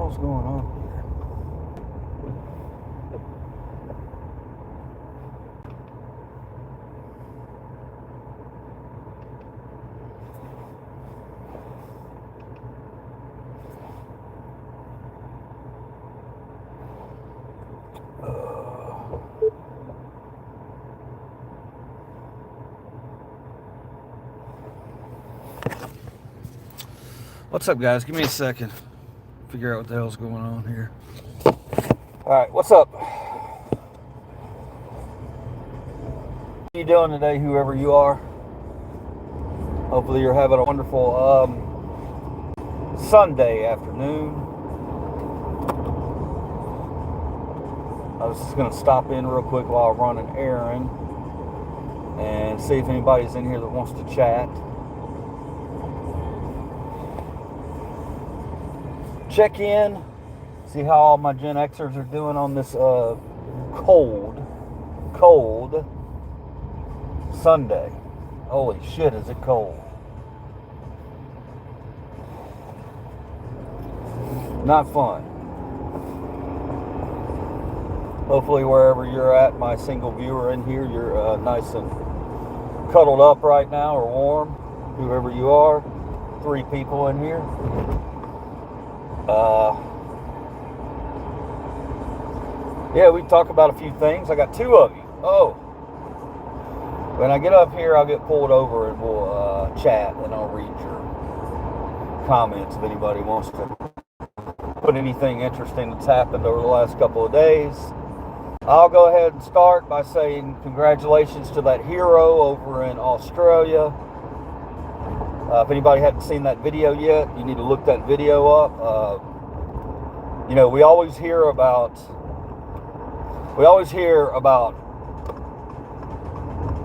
hell's going on? What's up, guys? Give me a second. Figure out what the hell's going on here. Alright, what's up? How you doing today, whoever you are? Hopefully you're having a wonderful Sunday afternoon. I was just going to stop in real quick while I run an errand and see if anybody's in here that wants to chat. Check in, see how all my Gen Xers are doing on this cold Sunday. Holy shit, is it cold. Not fun. Hopefully wherever you're at, my single viewer in here, you're nice and cuddled up right now or warm, whoever you are. 3 people in here. Yeah, we talk about a few things. I got 2 of you. Oh. When I get up here, I'll get pulled over and we'll chat, and I'll read your comments if anybody wants to put anything interesting that's happened over the last couple of days. I'll go ahead and start by saying congratulations to that hero over in Australia. If anybody hadn't seen that video yet, you need to look that video up. You know, we always hear about,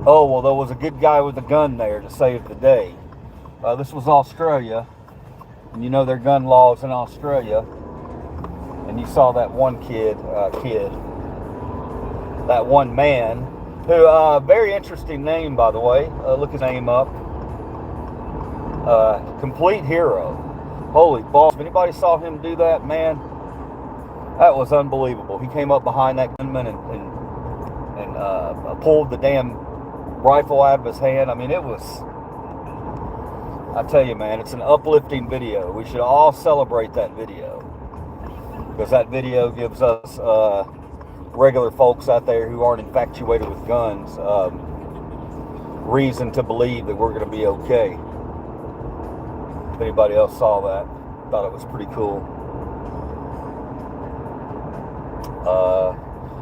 oh, well, there was a good guy with a gun there to save the day. This was Australia, and you know their gun laws in Australia. And you saw that one that one man, who, very interesting name, by the way. Look his name up. Complete hero. Holy balls. If anybody saw him do that, man, that was unbelievable. He came up behind that gunman and pulled the damn rifle out of his hand. I mean, it was, I tell you, man, it's an uplifting video. We should all celebrate that video, because that video gives us regular folks out there who aren't infatuated with guns reason to believe that we're going to be okay. If anybody else saw that, thought it was pretty cool.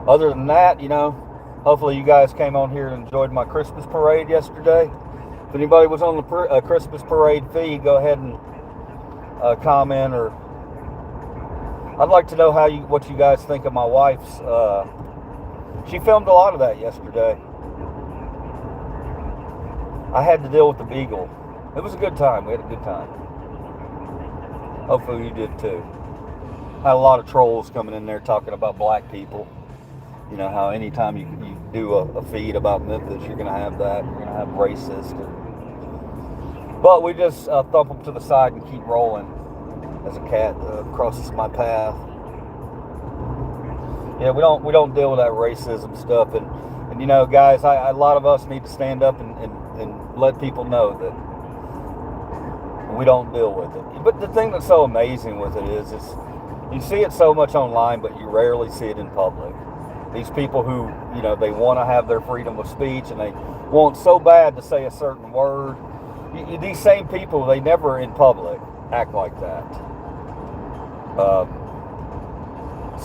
Other than that, you know, hopefully you guys came on here and enjoyed my Christmas parade yesterday. If anybody was on the Christmas parade feed, go ahead and comment, or I'd like to know what you guys think of my wife's. She filmed a lot of that yesterday. I had to deal with the beagle. It was a good time. We had a good time. Hopefully you did too. Had a lot of trolls coming in there talking about black people. You know how anytime you do a feed about Memphis, you're going to have that. You're going to have racist. But we just thump them to the side and keep rolling as a cat crosses my path. Yeah, we don't deal with that racism stuff. And you know, guys, a lot of us need to stand up and let people know that we don't deal with it. But the thing that's so amazing with it is you see it so much online, but you rarely see it in public. These people who, you know, they want to have their freedom of speech and they want so bad to say a certain word. These same people, they never in public act like that.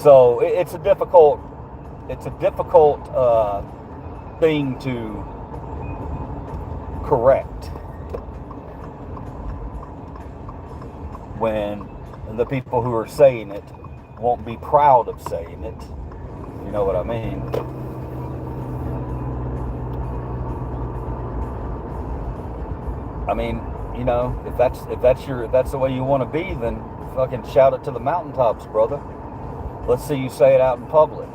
So it's a difficult thing to correct when the people who are saying it won't be proud of saying it. You know what I mean? I mean, you know, if that's the way you want to be, then fucking shout it to the mountaintops, brother. Let's see you say it out in public.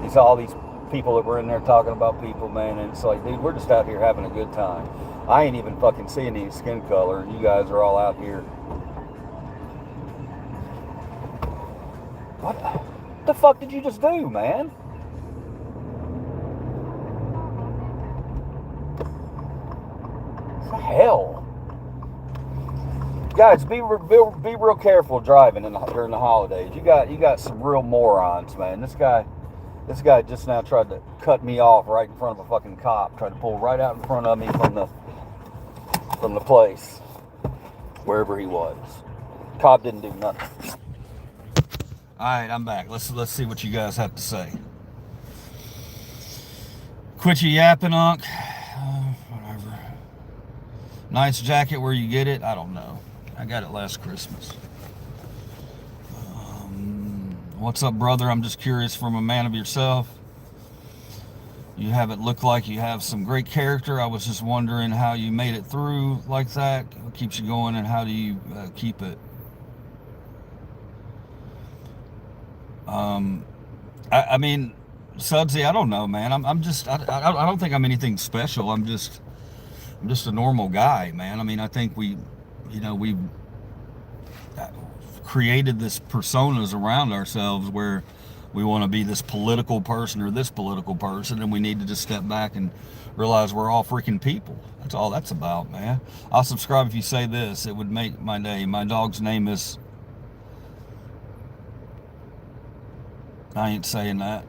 You saw all these people that were in there talking about people, man, and it's like, dude, we're just out here having a good time. I ain't even fucking seeing any skin color, and you guys are all out here What the fuck did you just do, man? What the hell? Guys, be real careful driving during the holidays. You got some real morons, man. This guy just now tried to cut me off right in front of a fucking cop. Tried to pull right out in front of me from the place, wherever he was. Cop didn't do nothing. All right, I'm back. Let's see what you guys have to say. Quit your yapping, Unc. Whatever. Nice jacket. Where you get it? I don't know. I got it last Christmas. What's up, brother? I'm just curious, from a man of yourself. You have it look like you have some great character. I was just wondering how you made it through like that. What keeps you going, and how do you keep it? I mean, Sudsy, I don't know, man. I don't think I'm anything special. I'm just a normal guy, man. I mean, I think we created this personas around ourselves where we want to be this political person or this political person, and we need to just step back and realize we're all freaking people. That's all that's about, man. I'll subscribe if you say this. It would make my day. My dog's name is... I ain't saying that.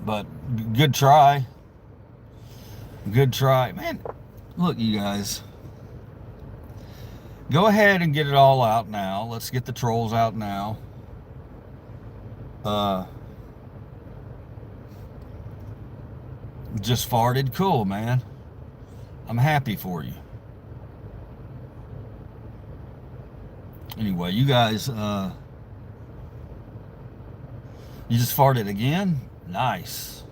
But good try. Good try. Man, look, you guys. Go ahead and get it all out now. Let's get the trolls out now. Just farted. Cool, man. I'm happy for you. Anyway, you guys, you just farted again? Nice.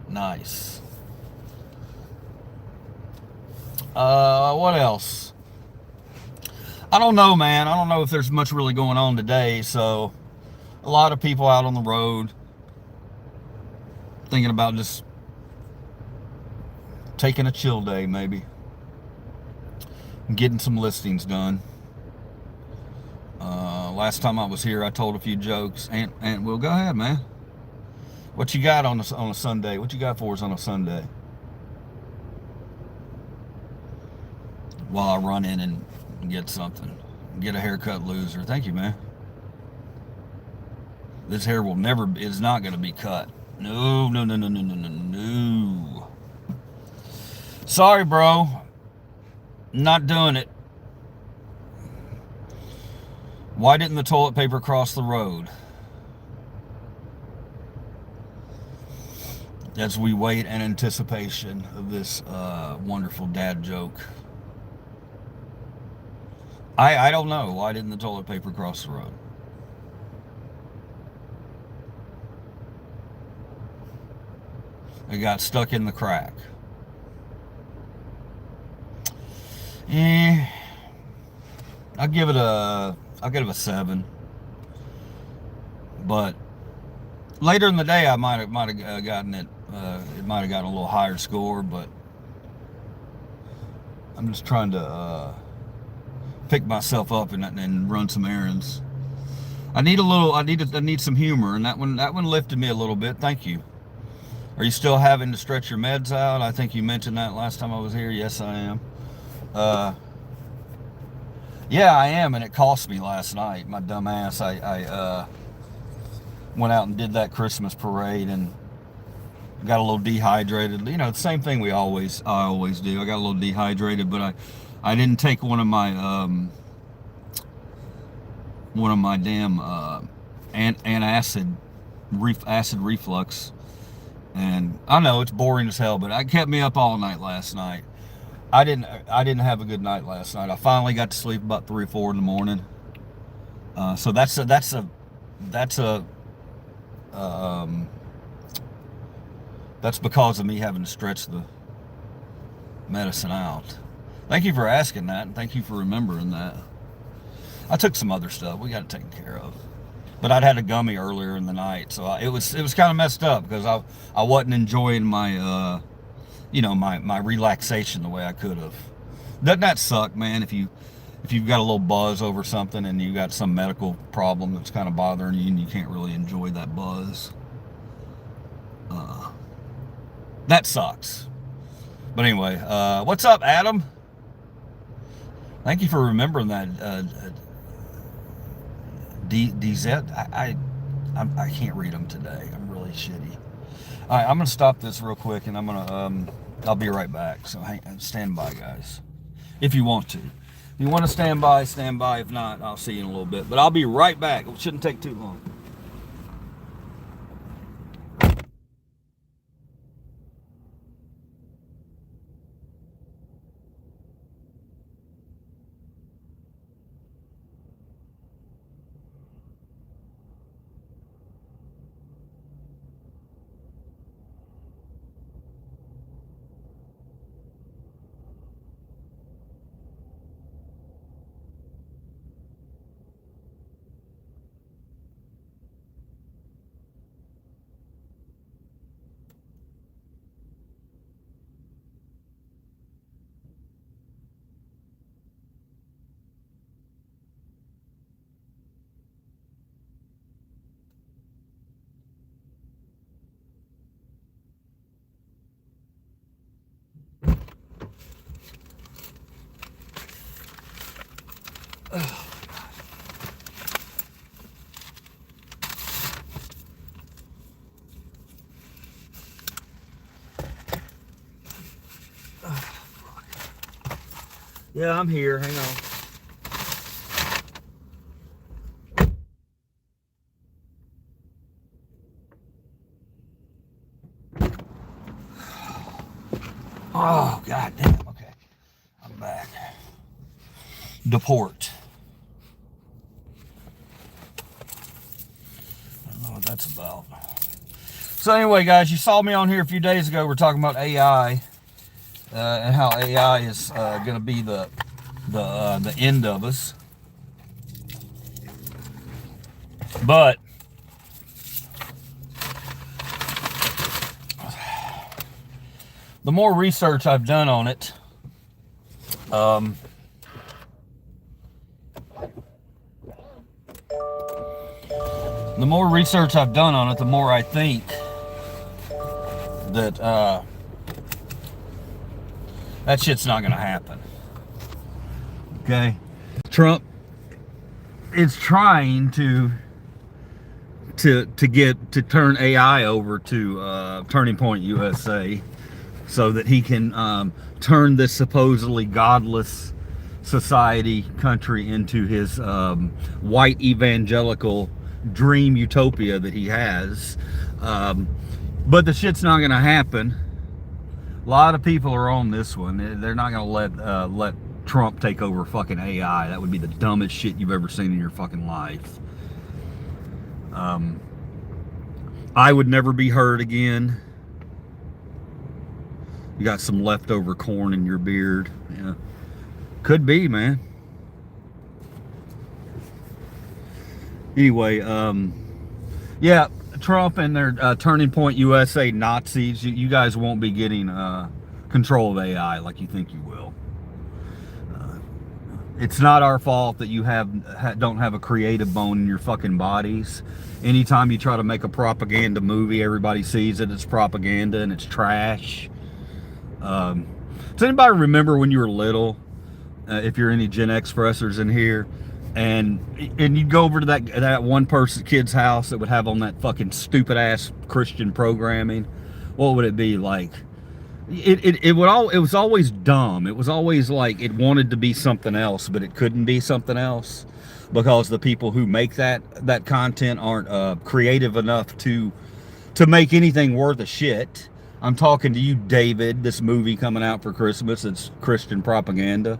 Nice. What else? I don't know, man. I don't know if there's much really going on today, so a lot of people out on the road thinking about just taking a chill day, maybe. Getting some listings done. Last time I was here, I told a few jokes. And Will, go ahead, man. What you got on a Sunday? What you got for us on a Sunday? While I run in and get something. Get a haircut, loser. Thank you, man. This hair is not going to be cut. No. Sorry, bro. Not doing it. Why didn't the toilet paper cross the road? As we wait in anticipation of this wonderful dad joke. I don't know. Why didn't the toilet paper cross the road? It got stuck in the crack. I'll give it a 7. But later in the day, I might have gotten it. It might have gotten a little higher score, but I'm just trying to pick myself up and run some errands. I need some humor, and that one lifted me a little bit. Thank you. Are you still having to stretch your meds out? I think you mentioned that last time I was here. Yes, I am. Yeah, I am, and it cost me last night. My dumb ass. I went out and did that Christmas parade and got a little dehydrated. You know, the same thing I always do. I got a little dehydrated, but I didn't take one of my damn acid reflux. And I know it's boring as hell, but it kept me up all night last night. I didn't have a good night last night. I finally got to sleep about 3 or 4 in the morning. So that's because of me having to stretch the medicine out. Thank you for asking that, and thank you for remembering that. I took some other stuff. We got it taken care of. But I'd had a gummy earlier in the night, so it was kind of messed up because I wasn't enjoying my my relaxation the way I could have. Doesn't that suck, man? If if you've got a little buzz over something and you got some medical problem that's kind of bothering you and you can't really enjoy that buzz, that sucks. But anyway, what's up, Adam? Thank you for remembering that. DZ. I can't read them today. I'm really shitty. All right, I'm gonna stop this real quick, and I'm gonna I'll be right back. So stand by, guys, if you want to. If you want to stand by, stand by. If not, I'll see you in a little bit. But I'll be right back. It shouldn't take too long. Yeah, I'm here. Hang on. Oh, god damn. Okay. I'm back. Deport. I don't know what that's about. So anyway, guys, you saw me on here a few days ago. We're talking about AI and how AI is going to be the end of us. But the more research I've done on it, the more research I've done on it, the more I think that that shit's not going to happen. Okay, Trump is trying to turn AI over to Turning Point USA, so that he can turn this supposedly godless society country into his white evangelical dream utopia that he has. But the shit's not going to happen. A lot of people are on this one. They're not going to let Trump take over fucking AI. That would be the dumbest shit you've ever seen in your fucking life. I would never be heard again. You got some leftover corn in your beard. Yeah. Could be, man. Anyway, yeah, Trump and their Turning Point USA Nazis, you guys won't be getting control of AI like you think you will. It's not our fault that you don't have a creative bone in your fucking bodies. Anytime you try to make a propaganda movie, everybody sees it. It's propaganda and it's trash. Does anybody remember when you were little, if you're any Gen Expressers in here, and you'd go over to that one kid's house that would have on that fucking stupid ass Christian programming? What would it be like? It was always dumb. It was always like it wanted to be something else, but it couldn't be something else because the people who make that content aren't creative enough to make anything worth a shit. I'm talking to you, David. This movie coming out for Christmas, it's Christian propaganda.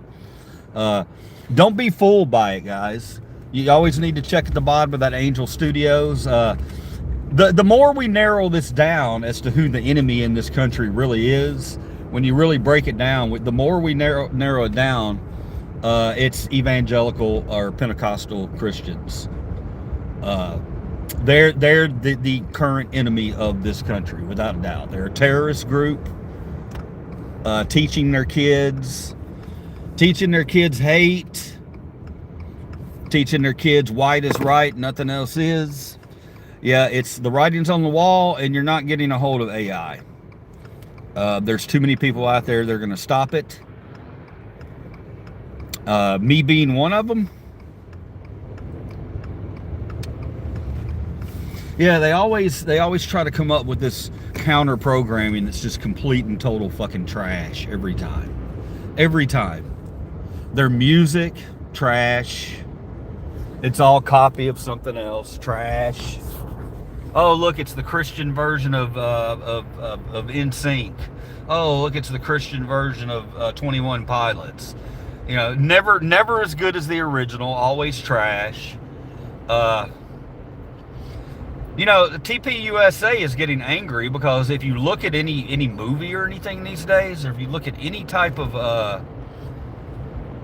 Don't be fooled by it, guys. You always need to check at the bottom of that Angel Studios. The more we narrow this down as to who the enemy in this country really is, when you really break it down, the more we narrow it down, it's evangelical or Pentecostal Christians. They're the current enemy of this country, without a doubt. They're a terrorist group, teaching their kids hate, teaching their kids white is right, nothing else is. Yeah, it's the writing's on the wall, and you're not getting a hold of AI. There's too many people out there that are going to stop it. Me being one of them. Yeah, they always try to come up with this counter programming that's just complete and total fucking trash every time. Every time. Their music, trash. It's all copy of something else, trash. Oh, look, it's the Christian version of NSYNC. Oh, look, it's the Christian version of 21 Pilots. You know, never as good as the original, always trash. You know, the TPUSA is getting angry because if you look at any movie or anything these days, or if you look at any type of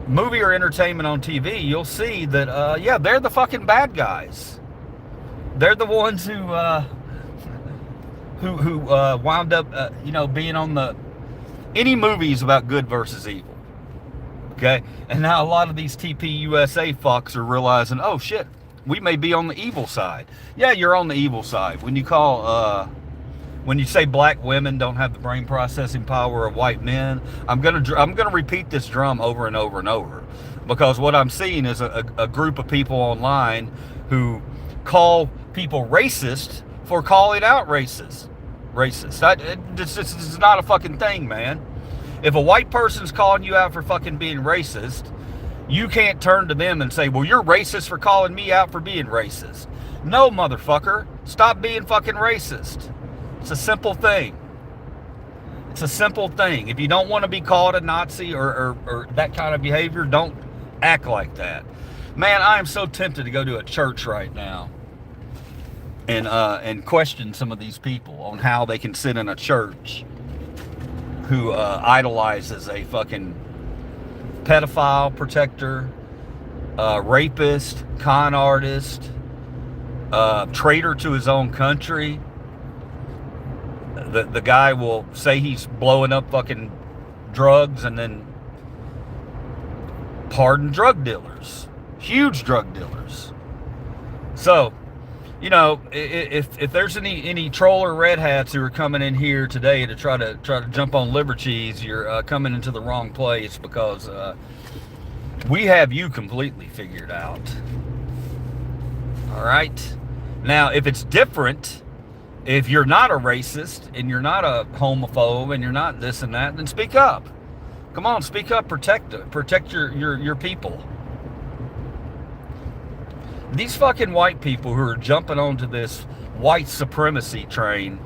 movie or entertainment on TV, you'll see that, yeah, they're the fucking bad guys. They're the ones who wound up, you know, being on any movies about good versus evil. Okay? And now a lot of these TPUSA fucks are realizing, oh shit, we may be on the evil side. Yeah, you're on the evil side. When you say black women don't have the brain processing power of white men, I'm gonna repeat this drum over and over and over, because what I'm seeing is a group of people online who call people racist for calling out racist. This is not a fucking thing, man. If a white person's calling you out for fucking being racist, you can't turn to them and say, well, you're racist for calling me out for being racist. No, motherfucker. Stop being fucking racist. It's a simple thing. It's a simple thing. If you don't want to be called a Nazi or that kind of behavior, don't act like that. Man, I am so tempted to go to a church right now and question some of these people on how they can sit in a church who idolizes a fucking pedophile protector, rapist, con artist, traitor to his own country. The guy will say he's blowing up fucking drugs and then pardon drug dealers, huge drug dealers. So, you know, if there's any troller red hats who are coming in here today to try to jump on liver cheese, you're coming into the wrong place, because we have you completely figured out. All right. Now, if it's different, if you're not a racist and you're not a homophobe and you're not this and that, then speak up. Come on, speak up. Protect your people. These fucking white people who are jumping onto this white supremacy train,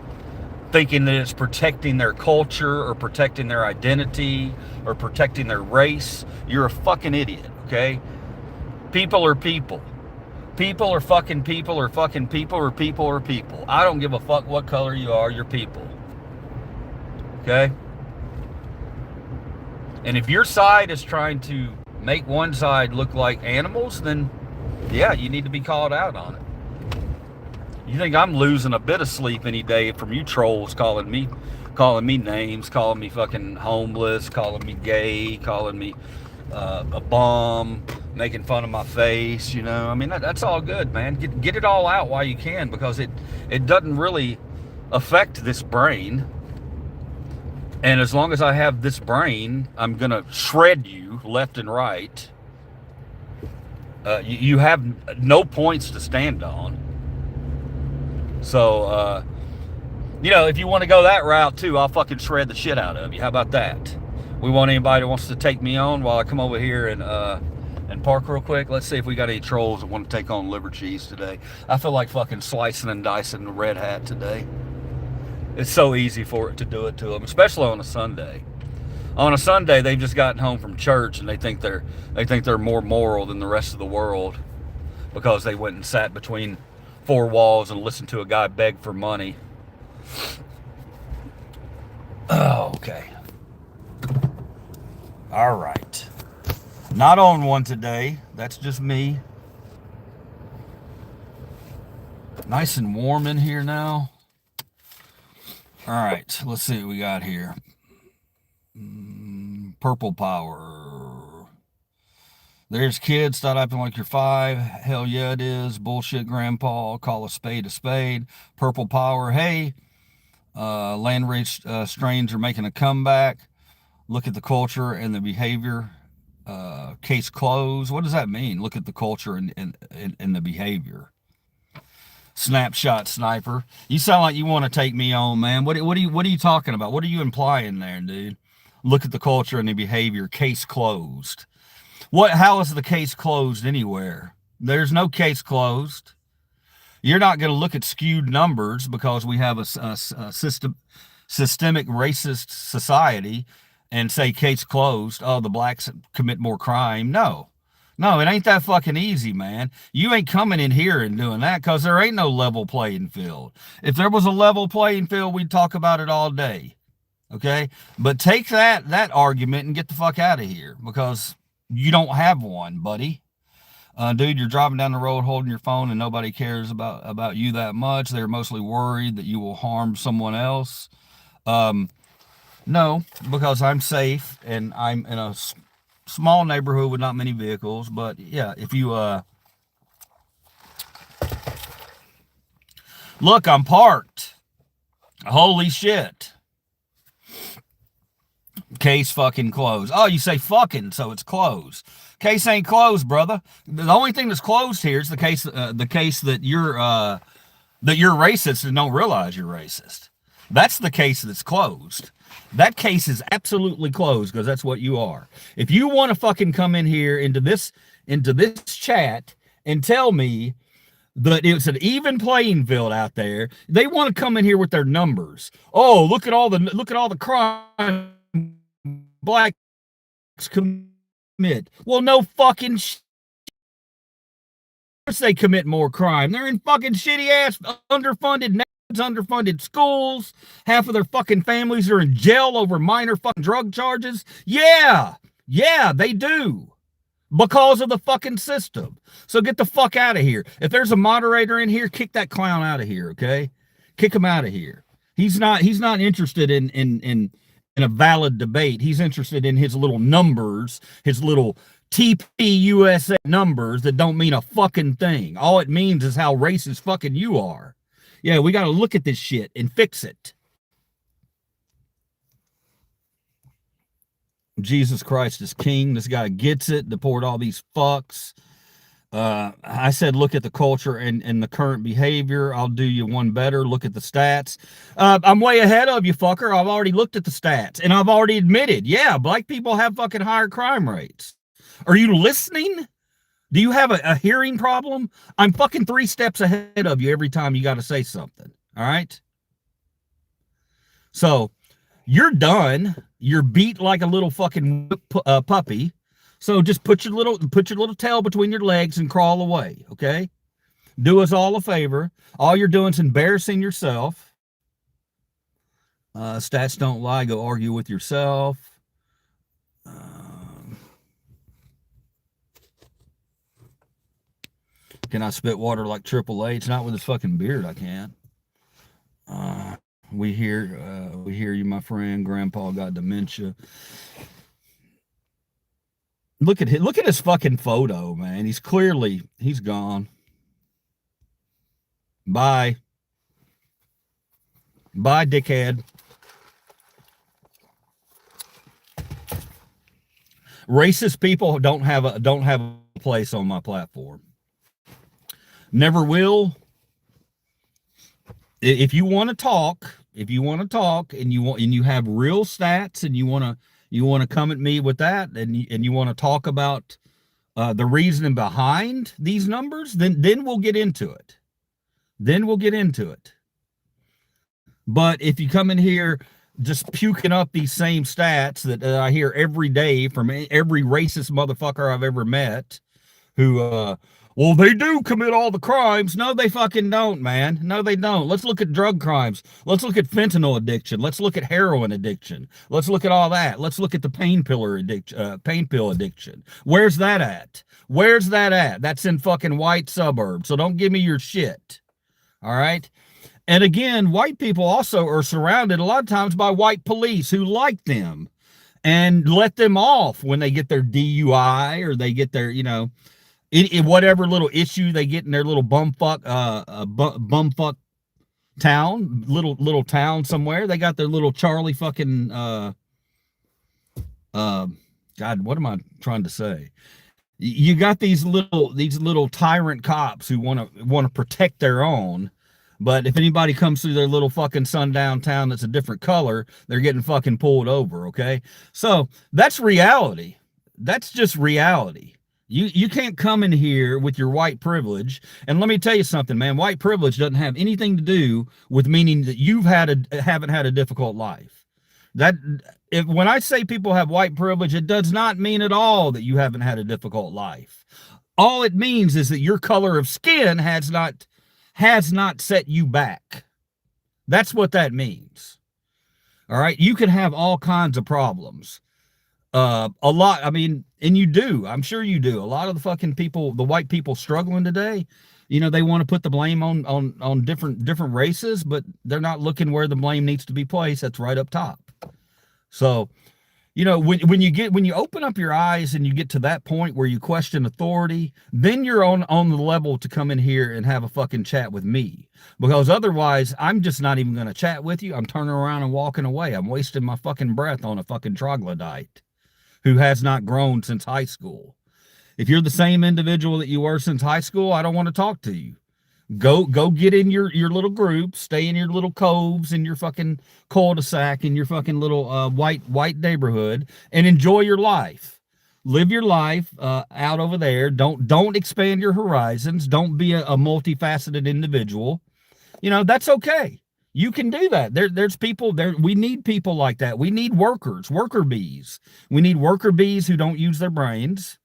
thinking that it's protecting their culture or protecting their identity or protecting their race, you're a fucking idiot, okay? People are people. People are fucking people or fucking people or people are people. I don't give a fuck what color you are, you're people. Okay? And if your side is trying to make one side look like animals, then yeah, you need to be called out on it. You think I'm losing a bit of sleep any day from you trolls calling me names, calling me fucking homeless, calling me gay, calling me a bum, making fun of my face, you know? I mean, that's all good, man. Get it all out while you can, because it doesn't really affect this brain. And as long as I have this brain, I'm gonna shred you left and right. You have no points to stand on. So, you know, if you want to go that route too, I'll fucking shred the shit out of you. How about that? We want anybody that wants to take me on while I come over here and park real quick. Let's see if we got any trolls that want to take on liver cheese today. I feel like fucking slicing and dicing the red hat today. It's so easy for it to do it to them, especially on a Sunday. On a Sunday, they've just gotten home from church and they think they're more moral than the rest of the world because they went and sat between four walls and listened to a guy beg for money. Oh, okay. All right. Not on one today. That's just me. Nice and warm in here now. All right. Let's see what we got here. Purple Power. There's kids, start acting like you're 5. Hell yeah, it is. Bullshit, grandpa. Call a spade a spade. Purple power. Hey, land rage strains are making a comeback. Look at the culture and the behavior. Case closed. What does that mean? Look at the culture and the behavior. Snapshot sniper. You sound like you want to take me on, man. What are you talking about? What are you implying there, dude? Look at the culture and the behavior. Case closed. How is the case closed anywhere? There's no case closed. You're not going to look at skewed numbers because we have a systemic racist society and say case closed. Oh, the blacks commit more crime. No, it ain't that fucking easy, man. You ain't coming in here and doing that because there ain't no level playing field. If there was a level playing field, we'd talk about it all day. Okay? But take that argument and get the fuck out of here because you don't have one, buddy. Dude, you're driving down the road holding your phone and nobody cares about you that much. They're mostly worried that you will harm someone else. No, because I'm safe and I'm in a small neighborhood with not many vehicles. But yeah, if you look, I'm parked. Holy shit. Case fucking closed. Oh, you say fucking, so it's closed. Case ain't closed, brother. The only thing that's closed here is the case that you're racist and don't realize you're racist. That's the case that's closed. That case is absolutely closed because that's what you are. If you want to fucking come in here into this chat and tell me that it's an even playing field out there, they want to come in here with their numbers. Oh, look at all the crime blacks commit. Well, no fucking they commit more crime. They're in fucking shitty ass underfunded underfunded schools. Half of their fucking families are in jail over minor fucking drug charges. Yeah, they do. Because of the fucking system. So get the fuck out of here. If there's a moderator in here, kick that clown out of here, okay? Kick him out of here. He's not interested in a valid debate. He's interested in his little numbers, his little TPUSA numbers that don't mean a fucking thing. All it means is how racist fucking you are. Yeah, we got to look at this shit and fix it. Jesus Christ is king. This guy gets it. Deport all these fucks. I said, look at the culture and the current behavior. I'll do you one better. Look at the stats. I'm way ahead of you, fucker. I've already looked at the stats and I've already admitted, yeah, black people have fucking higher crime rates. Are you listening? Do you have a hearing problem? I'm fucking 3 steps ahead of you every time you got to say something. All right. So you're done. You're beat like a little fucking puppy. So just put your little tail between your legs and crawl away, okay? Do us all a favor. All you're doing is embarrassing yourself. Stats don't lie. Go argue with yourself. Can I spit water like Triple H? Not with his fucking beard, I can't. We hear you, my friend. Grandpa got dementia. Look at his fucking photo, man. He's gone. Bye, dickhead. Racist people don't have a place on my platform. Never will. If you want to talk, and you have real stats and you want to come at me with that and you want to talk about the reasoning behind these numbers, then we'll get into it. But if you come in here just puking up these same stats that I hear every day from every racist motherfucker I've ever met who well, they do commit all the crimes. No, they fucking don't, man. No, they don't. Let's look at drug crimes. Let's look at fentanyl addiction. Let's look at heroin addiction. Let's look at all that. Let's look at the pain pill addiction. Where's that at? That's in fucking white suburbs. So don't give me your shit. All right? And again, white people also are surrounded a lot of times by white police who like them. and let them off when they get their DUI or they get their, in whatever little issue they get in their little bumfuck town, little town somewhere. They got their little Charlie fucking uh God, what am I trying to say? You got these little tyrant cops who want to protect their own, but if anybody comes through their little fucking sundown town that's a different color, they're getting fucking pulled over. Okay, so that's reality. That's just reality. You can't come in here with your white privilege. And let me tell you something, man. White privilege doesn't have anything to do with meaning that haven't had a difficult life. That when I say people have white privilege, it does not mean at all that you haven't had a difficult life. All it means is that your color of skin has not set you back. That's what that means. All right, you can have all kinds of problems. A lot. I mean, and you do. I'm sure you do. A lot of the fucking people, the white people struggling today, they want to put the blame on different races, but they're not looking where the blame needs to be placed. That's right up top. So, when you open up your eyes and you get to that point where you question authority, then you're on the level to come in here and have a fucking chat with me. Because otherwise, I'm just not even going to chat with you. I'm turning around and walking away. I'm wasting my fucking breath on a fucking troglodyte who has not grown since high school. If you're the same individual that you were since high school, I don't want to talk to you. Go get in your little group, stay in your little coves, in your fucking cul-de-sac, in your fucking little white neighborhood, and enjoy your life. Live your life out over there. Don't expand your horizons. Don't be a multifaceted individual. That's okay. You can do that. There's people there. We need people like that. We need worker bees. We need worker bees who don't use their brains.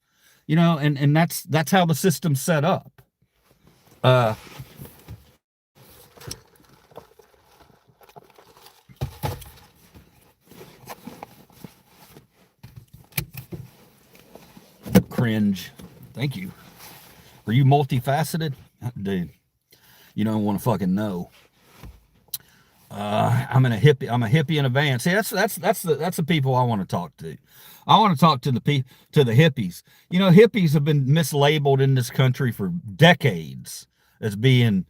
And that's how the system's set up. Uh, Cringe. Thank you. Are you multifaceted? Dude, you don't want to fucking know. I'm a hippie in a van. See, that's the people I want to talk to. I want to talk to the hippies. Hippies have been mislabeled in this country for decades as being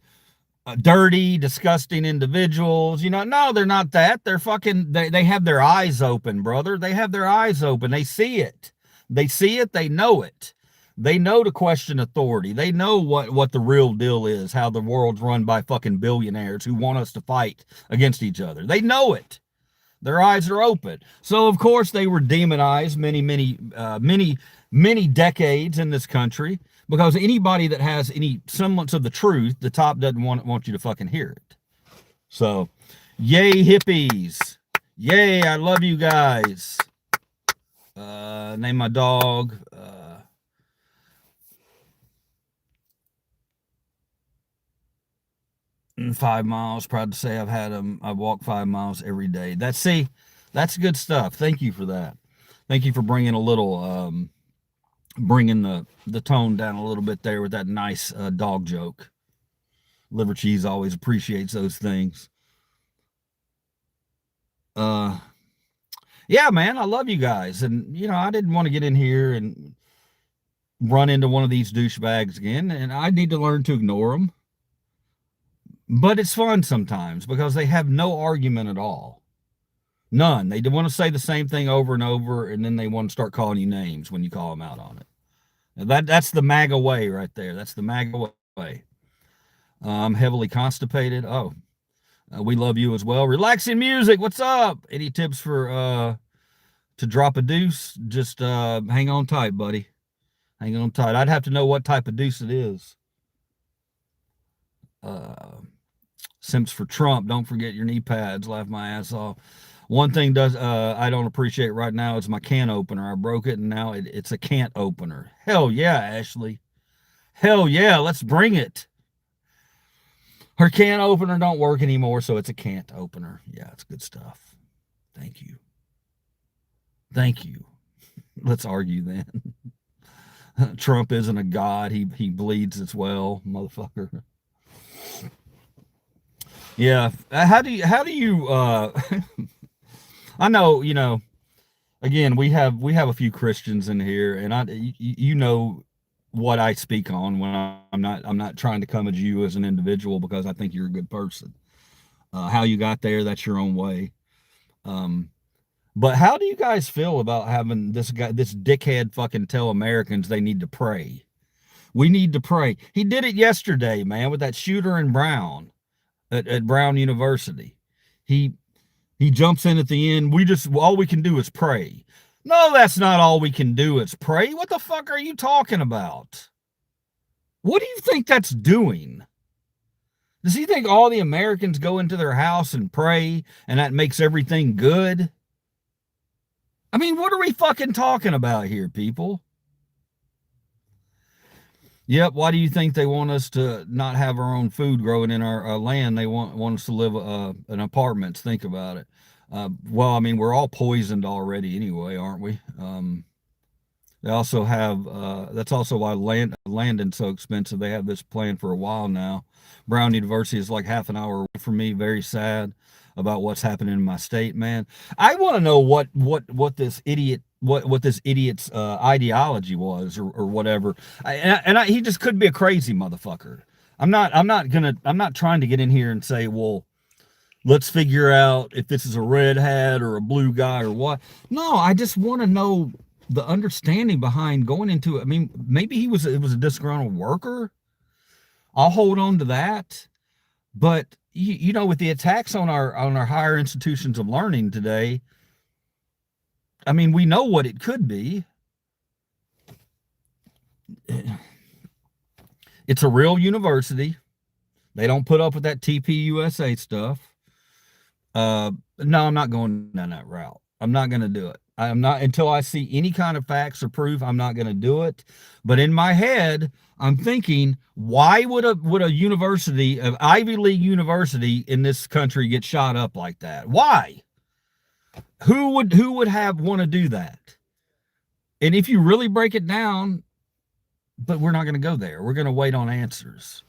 dirty, disgusting individuals. No, they're not that. They're fucking. They have their eyes open, brother. They have their eyes open. They see it. They see it. They know it. They know to question authority. They know what the real deal is, how the world's run by fucking billionaires who want us to fight against each other. They know it. Their eyes are open. So, of course, they were demonized many decades in this country because anybody that has any semblance of the truth, the top doesn't want you to fucking hear it. So, yay, hippies. Yay, I love you guys. Name my dog. 5 miles. Proud to say I've walked 5 miles every day. That's good stuff. Thank you for that. Thank you for bringing bringing the tone down a little bit there with that nice dog joke. Liver Cheese always appreciates those things. Yeah, man, I love you guys. And, I didn't want to get in here and run into one of these douchebags again. And I need to learn to ignore them. But it's fun sometimes because they have no argument at all. None. They want to say the same thing over and over, and then they want to start calling you names when you call them out on it. That's the MAGA way right there. That's the MAGA way. I'm heavily constipated. Oh, we love you as well. Relaxing music. What's up? Any tips for to drop a deuce? Just hang on tight, buddy. Hang on tight. I'd have to know what type of deuce it is. Simps for Trump. Don't forget your knee pads. Laugh my ass off. One thing I don't appreciate right now is my can opener. I broke it and now it's a can't opener. Hell yeah, Ashley. Hell yeah, let's bring it. Her can opener don't work anymore, so it's a can't opener. Yeah, it's good stuff. Thank you. Thank you. Let's argue then. Trump isn't a god. He bleeds as well, motherfucker. Yeah. How do you I know, again, we have a few Christians in here, and you know what I speak on when I'm not trying to come at you as an individual because I think you're a good person. How you got there, that's your own way. Um, but how do you guys feel about having this guy, this dickhead, fucking tell Americans they need to pray? We need to pray. He did it yesterday, man, with that shooter in Brown at Brown University. He he jumps in at the end. All we can do is pray. No, that's not all we can do is pray. What the fuck are you talking about? What do you think that's doing? Does he think all the Americans go into their house and pray and that makes everything good? I mean, what are we fucking talking about here, people? Yep. Why do you think they want us to not have our own food growing in our land? They want us to live in apartments. Think about it. Well, I mean, we're all poisoned already anyway, aren't we? They also have. That's also why landing's so expensive. They have this plan for a while now. Brown University is like half an hour away from me. Very sad about what's happening in my state, man. I want to know what this idiot what this idiot's ideology was or whatever. He just could be a crazy motherfucker. I'm not trying to get in here and say, well, let's figure out if this is a red hat or a blue guy or what. No, I just want to know the understanding behind going into it. I mean, maybe it was a disgruntled worker. I'll hold on to that. But you know, with the attacks on our higher institutions of learning today, I mean, we know what it could be. It's a real university. They don't put up with that TPUSA stuff. No, I'm not going down that route. I'm not going to do it. I'm not until I see any kind of facts or proof. I'm not going to do it. But in my head, I'm thinking, why would a university, an Ivy League university in this country, get shot up like that? Why? Who would want to do that? And if you really break it down, but we're not going to go there. We're going to wait on answers.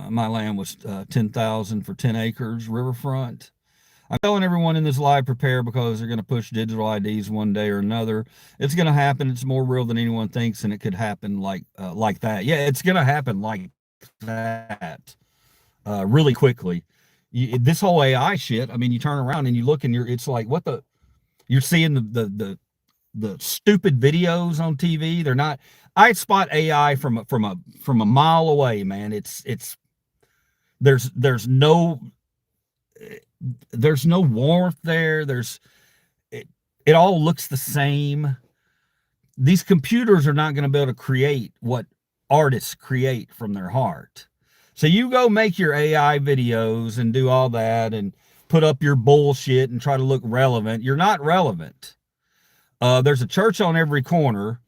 My land was 10,000 for 10 acres, riverfront. I'm telling everyone in this live, prepare, because they're going to push digital IDs one day or another. It's going to happen. It's more real than anyone thinks, and it could happen like that. Yeah, it's going to happen like that really quickly. This whole AI shit. I mean, you turn around and you look, and it's like, you're seeing the stupid videos on TV. They're not. I spot AI from a mile away, man. There's no warmth there. It all looks the same. These computers are not going to be able to create what artists create from their heart. So you go make your AI videos and do all that and put up your bullshit and try to look relevant. You're not relevant. There's a church on every corner.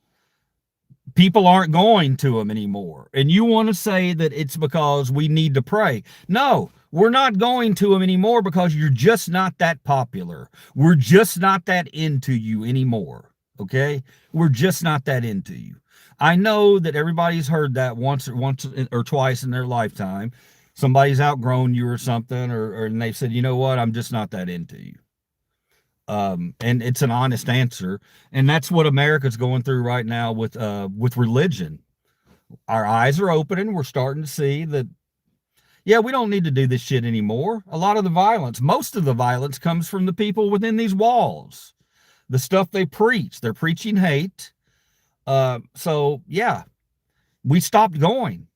People aren't going to them anymore. And you want to say that it's because we need to pray. No, we're not going to them anymore because you're just not that popular. We're just not that into you anymore. Okay? We're just not that into you. I know that everybody's heard that once or twice in their lifetime. Somebody's outgrown you or something, and they've said, you know what, I'm just not that into you. And it's an honest answer. And that's what America's going through right now with religion. Our eyes are opening. We're starting to see that, yeah, we don't need to do this shit anymore. A lot of the violence, most of the violence comes from the people within these walls. The stuff they preach, they're preaching hate. So yeah, we stopped going.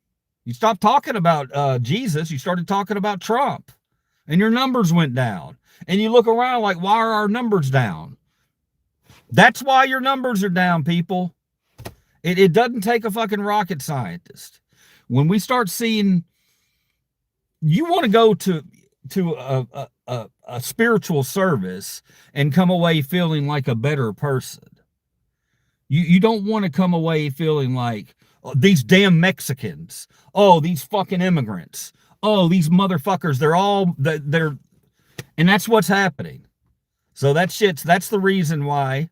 You stopped talking about Jesus. You started talking about Trump, and your numbers went down. And you look around like, why are our numbers down? That's why your numbers are down, people. It doesn't take a fucking rocket scientist. When we start seeing, you want to go to a spiritual service and come away feeling like a better person. You don't want to come away feeling like, oh, these damn Mexicans. Oh, these fucking immigrants. Oh, these motherfuckers. And that's what's happening. So that's the reason why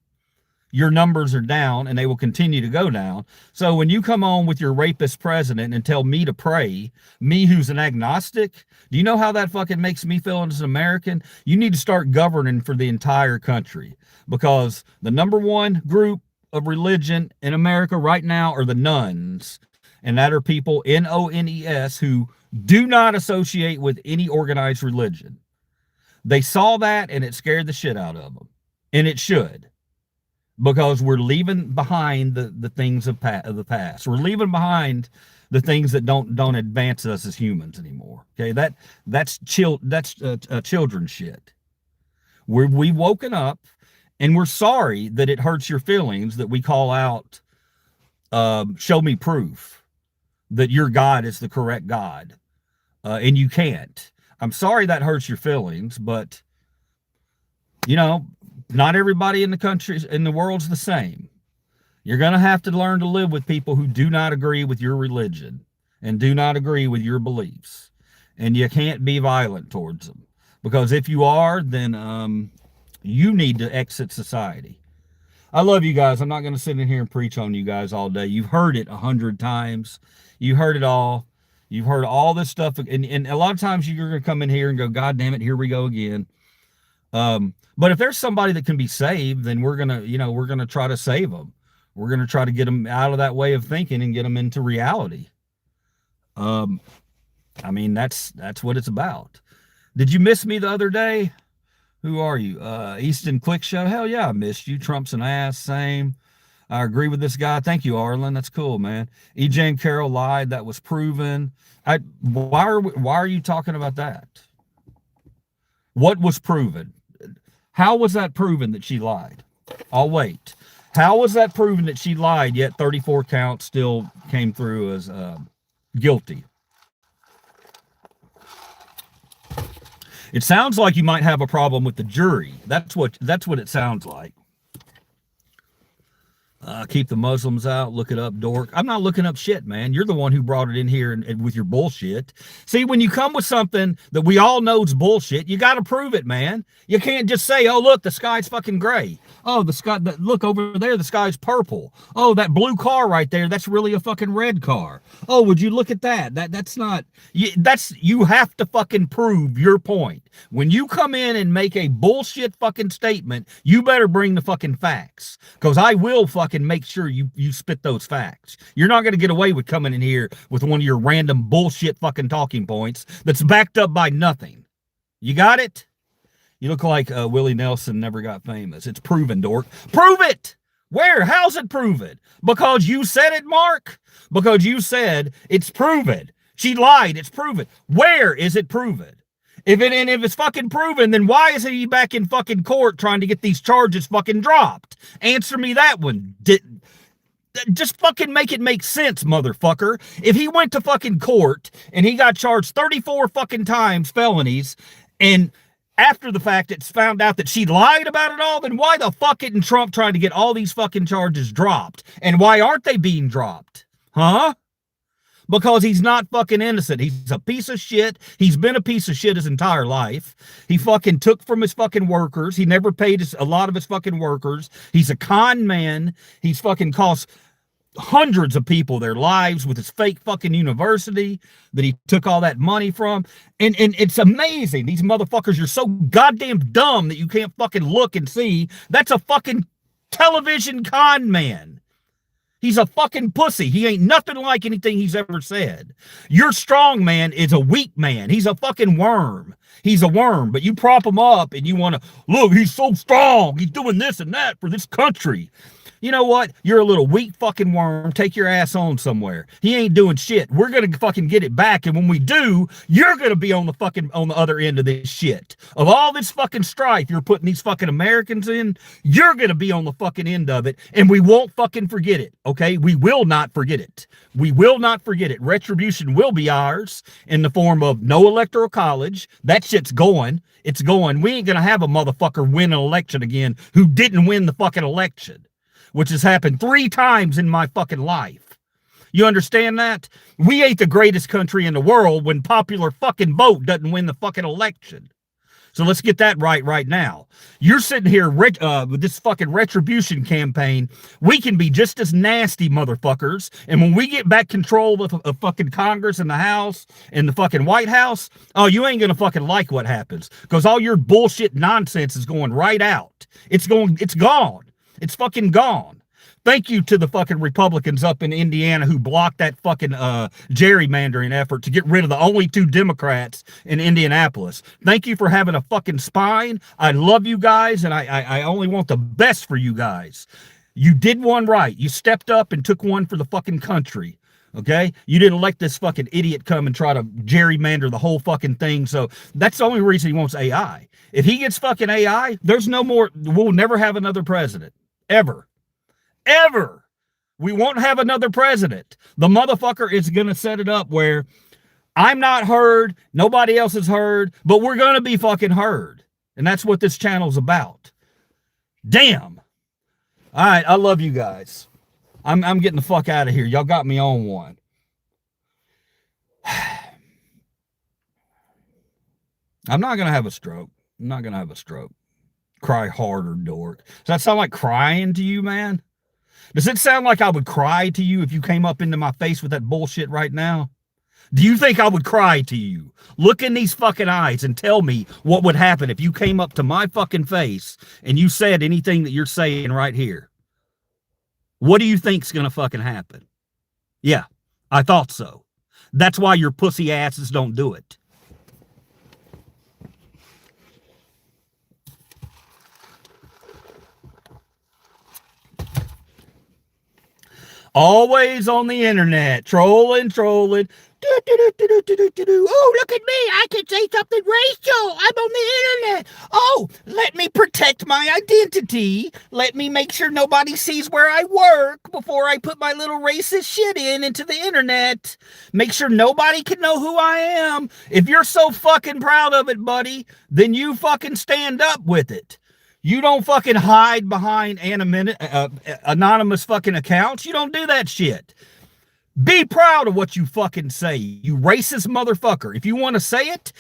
your numbers are down and they will continue to go down. So when you come on with your rapist president and tell me to pray, me who's an agnostic, do you know how that fucking makes me feel as an American? You need to start governing for the entire country, because the number one group of religion in America right now are the nuns. And that are people, Nones, who do not associate with any organized religion. They saw that and it scared the shit out of them. And it should. Because we're leaving behind the things of the past. We're leaving behind the things that don't advance us as humans anymore. Okay, that's children's shit. We've woken up, and we're sorry that it hurts your feelings that we call out, show me proof that your God is the correct God, and you can't. I'm sorry that hurts your feelings, but you know, not everybody in the country, in the world's the same. You're going to have to learn to live with people who do not agree with your religion and do not agree with your beliefs. And you can't be violent towards them, because if you are, then you need to exit society. I love you guys. I'm not going to sit in here and preach on you guys all day. You've heard it 100 times. You heard it all. You've heard all this stuff. And a lot of times you're going to come in here and go, God damn it, here we go again. But if there's somebody that can be saved, then we're going to try to save them. We're going to try to get them out of that way of thinking and get them into reality. I mean, that's what it's about. Did you miss me the other day? Who are you? Easton Click Show. Hell yeah, I missed you. Trump's an ass. Same. I agree with this guy. Thank you, Arlen. That's cool, man. EJ and Carol lied. That was proven. Why are you talking about that? What was proven? How was that proven that she lied? I'll wait. How was that proven that she lied, yet 34 counts still came through as guilty? It sounds like you might have a problem with the jury. That's what it sounds like. Keep the Muslims out. Look it up, dork. I'm not looking up shit, man. You're the one who brought it in here and with your bullshit. See, when you come with something that we all know is bullshit, you got to prove it, man. You can't just say, oh, look, the sky's fucking gray. Oh, look over there, the sky's purple. Oh, that blue car right there, that's really a fucking red car. Oh, would you look at that? That's not, you have to fucking prove your point. When you come in and make a bullshit fucking statement, you better bring the fucking facts, because I will fucking make sure you spit those facts. You're not going to get away with coming in here with one of your random bullshit fucking talking points that's backed up by nothing. You got it? You look like Willie Nelson never got famous. It's proven, dork. Prove it! Where? How's it proven? Because you said it, Mark? Because you said it's proven. She lied. It's proven. Where is it proven? If it's fucking proven, then why is he back in fucking court trying to get these charges fucking dropped? Answer me that one. Just fucking make it make sense, motherfucker. If he went to fucking court and he got charged 34 fucking times felonies, and after the fact it's found out that she lied about it all, then why the fuck isn't Trump trying to get all these fucking charges dropped? And why aren't they being dropped? Huh? Because he's not fucking innocent. He's a piece of shit. He's been a piece of shit his entire life. He fucking took from his fucking workers. He never paid a lot of his fucking workers. He's a con man. He's fucking cost hundreds of people their lives with his fake fucking university that he took all that money from. And it's amazing. These motherfuckers are so goddamn dumb that you can't fucking look and see. That's a fucking television con man. He's a fucking pussy. He ain't nothing like anything he's ever said. Your strong man is a weak man. He's a fucking worm. He's a worm, but you prop him up and you want to, look, he's so strong. He's doing this and that for this country. You know what? You're a little weak fucking worm. Take your ass on somewhere. He ain't doing shit. We're going to fucking get it back. And when we do, you're going to be on the other end of this shit. Of all this fucking strife you're putting these fucking Americans in, you're going to be on the fucking end of it. And we won't fucking forget it. Okay? We will not forget it. We will not forget it. Retribution will be ours in the form of no electoral college. That shit's going. It's going. We ain't going to have a motherfucker win an election again who didn't win the fucking election, which has happened 3 times in my fucking life. You understand that? We ain't the greatest country in the world when popular fucking vote doesn't win the fucking election. So let's get that right now. You're sitting here with this fucking retribution campaign. We can be just as nasty motherfuckers. And when we get back control of fucking Congress and the House and the fucking White House, oh, you ain't going to fucking like what happens. Because all your bullshit nonsense is going right out. It's gone. It's fucking gone. Thank you to the fucking Republicans up in Indiana who blocked that fucking gerrymandering effort to get rid of the only 2 Democrats in Indianapolis. Thank you for having a fucking spine. I love you guys, and I only want the best for you guys. You did one right. You stepped up and took one for the fucking country. Okay? You didn't let this fucking idiot come and try to gerrymander the whole fucking thing. So that's the only reason he wants AI. If he gets fucking AI, there's no more, we'll never have another president. Ever. We won't have another president. The motherfucker is going to set it up where I'm not heard, nobody else is heard, but we're going to be fucking heard. And that's what this channel's about. Damn. All right, I love you guys. I'm getting the fuck out of here. Y'all got me on one. I'm not going to have a stroke. Cry harder, dork. Does that sound like crying to you, man? Does it sound like I would cry to you if you came up into my face with that bullshit right now? Do you think I would cry to you? Look in these fucking eyes and tell me what would happen if you came up to my fucking face and you said anything that you're saying right here. What do you think's gonna fucking happen? Yeah, I thought so. That's why your pussy asses don't do it. Always on the internet, trolling. Oh, look at me. I can say something racial. I'm on the internet. Oh, let me protect my identity. Let me make sure nobody sees where I work before I put my little racist shit into the internet. Make sure nobody can know who I am. If you're so fucking proud of it, buddy, then you fucking stand up with it. You don't fucking hide behind anonymous fucking accounts. You don't do that shit. Be proud of what you fucking say, you racist motherfucker. If you want to say it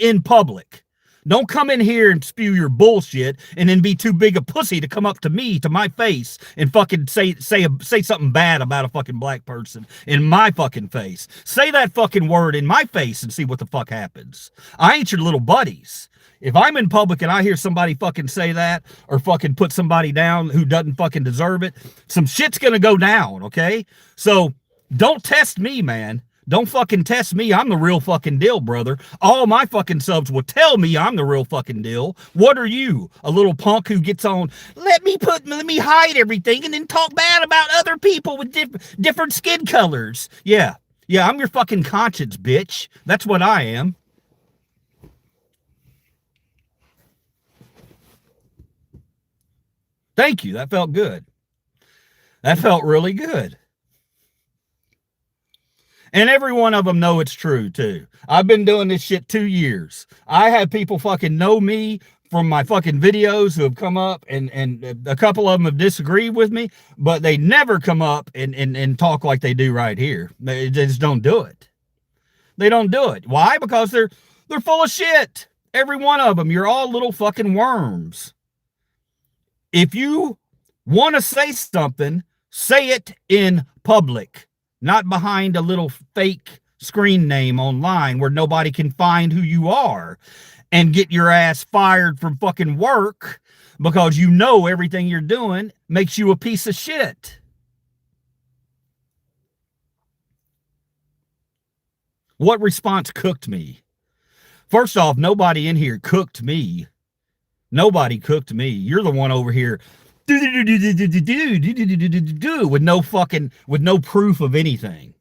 in public. Don't come in here and spew your bullshit and then be too big a pussy to come up to me, to my face, and fucking say something bad about a fucking black person in my fucking face. Say that fucking word in my face and see what the fuck happens. I ain't your little buddies. If I'm in public and I hear somebody fucking say that or fucking put somebody down who doesn't fucking deserve it, some shit's gonna go down, okay? So don't test me, man. Don't fucking test me. I'm the real fucking deal, brother. All my fucking subs will tell me I'm the real fucking deal. What are you? A little punk who gets on, let me hide everything and then talk bad about other people with different skin colors. Yeah, I'm your fucking conscience, bitch. That's what I am. Thank you. That felt good. That felt really good. And every one of them know it's true, too. I've been doing this shit 2 years. I have people fucking know me from my fucking videos who have come up, and a couple of them have disagreed with me, but they never come up and talk like they do right here. They just don't do it. They don't do it. Why? Because they're full of shit. Every one of them. You're all little fucking worms. If you want to say something, say it in public, not behind a little fake screen name online where nobody can find who you are and get your ass fired from fucking work because you know everything you're doing makes you a piece of shit. What response cooked me? First off, nobody in here cooked me. Nobody cooked me. You're the one over here with no proof of anything.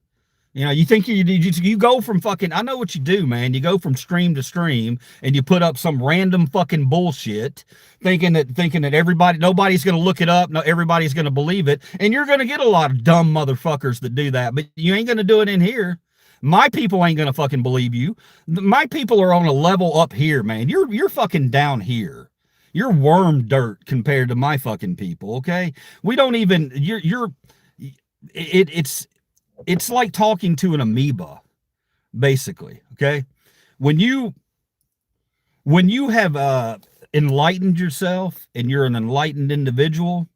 You know, you think you go from fucking, I know what you do, man. You go from stream to stream and you put up some random fucking bullshit thinking that nobody's going to look it up. No, everybody's going to believe it. And you're going to get a lot of dumb motherfuckers that do that, but you ain't going to do it in here. My people ain't going to fucking believe you. My people are on a level up here, man. You're fucking down here. You're worm dirt compared to my fucking people, okay? We don't even, it's like talking to an amoeba, basically, okay? When you when you have enlightened yourself and you're an enlightened individual,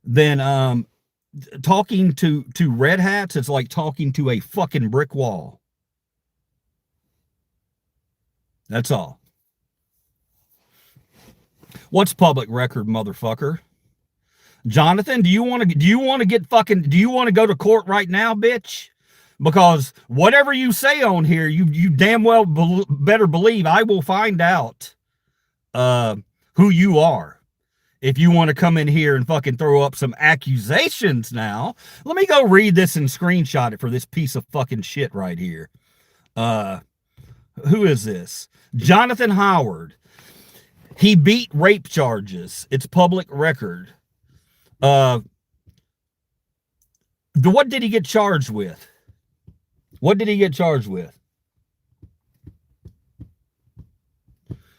then talking to red hats, it's like talking to a fucking brick wall. That's all. What's public record, motherfucker? Jonathan, do you want to go to court right now, bitch? Because whatever you say on here, you damn well better believe I will find out who you are. If you want to come in here and fucking throw up some accusations now, let me go read this and screenshot it for this piece of fucking shit right here. Who is this? Jonathan Howard. He beat rape charges. It's public record. What did he get charged with? What did he get charged with?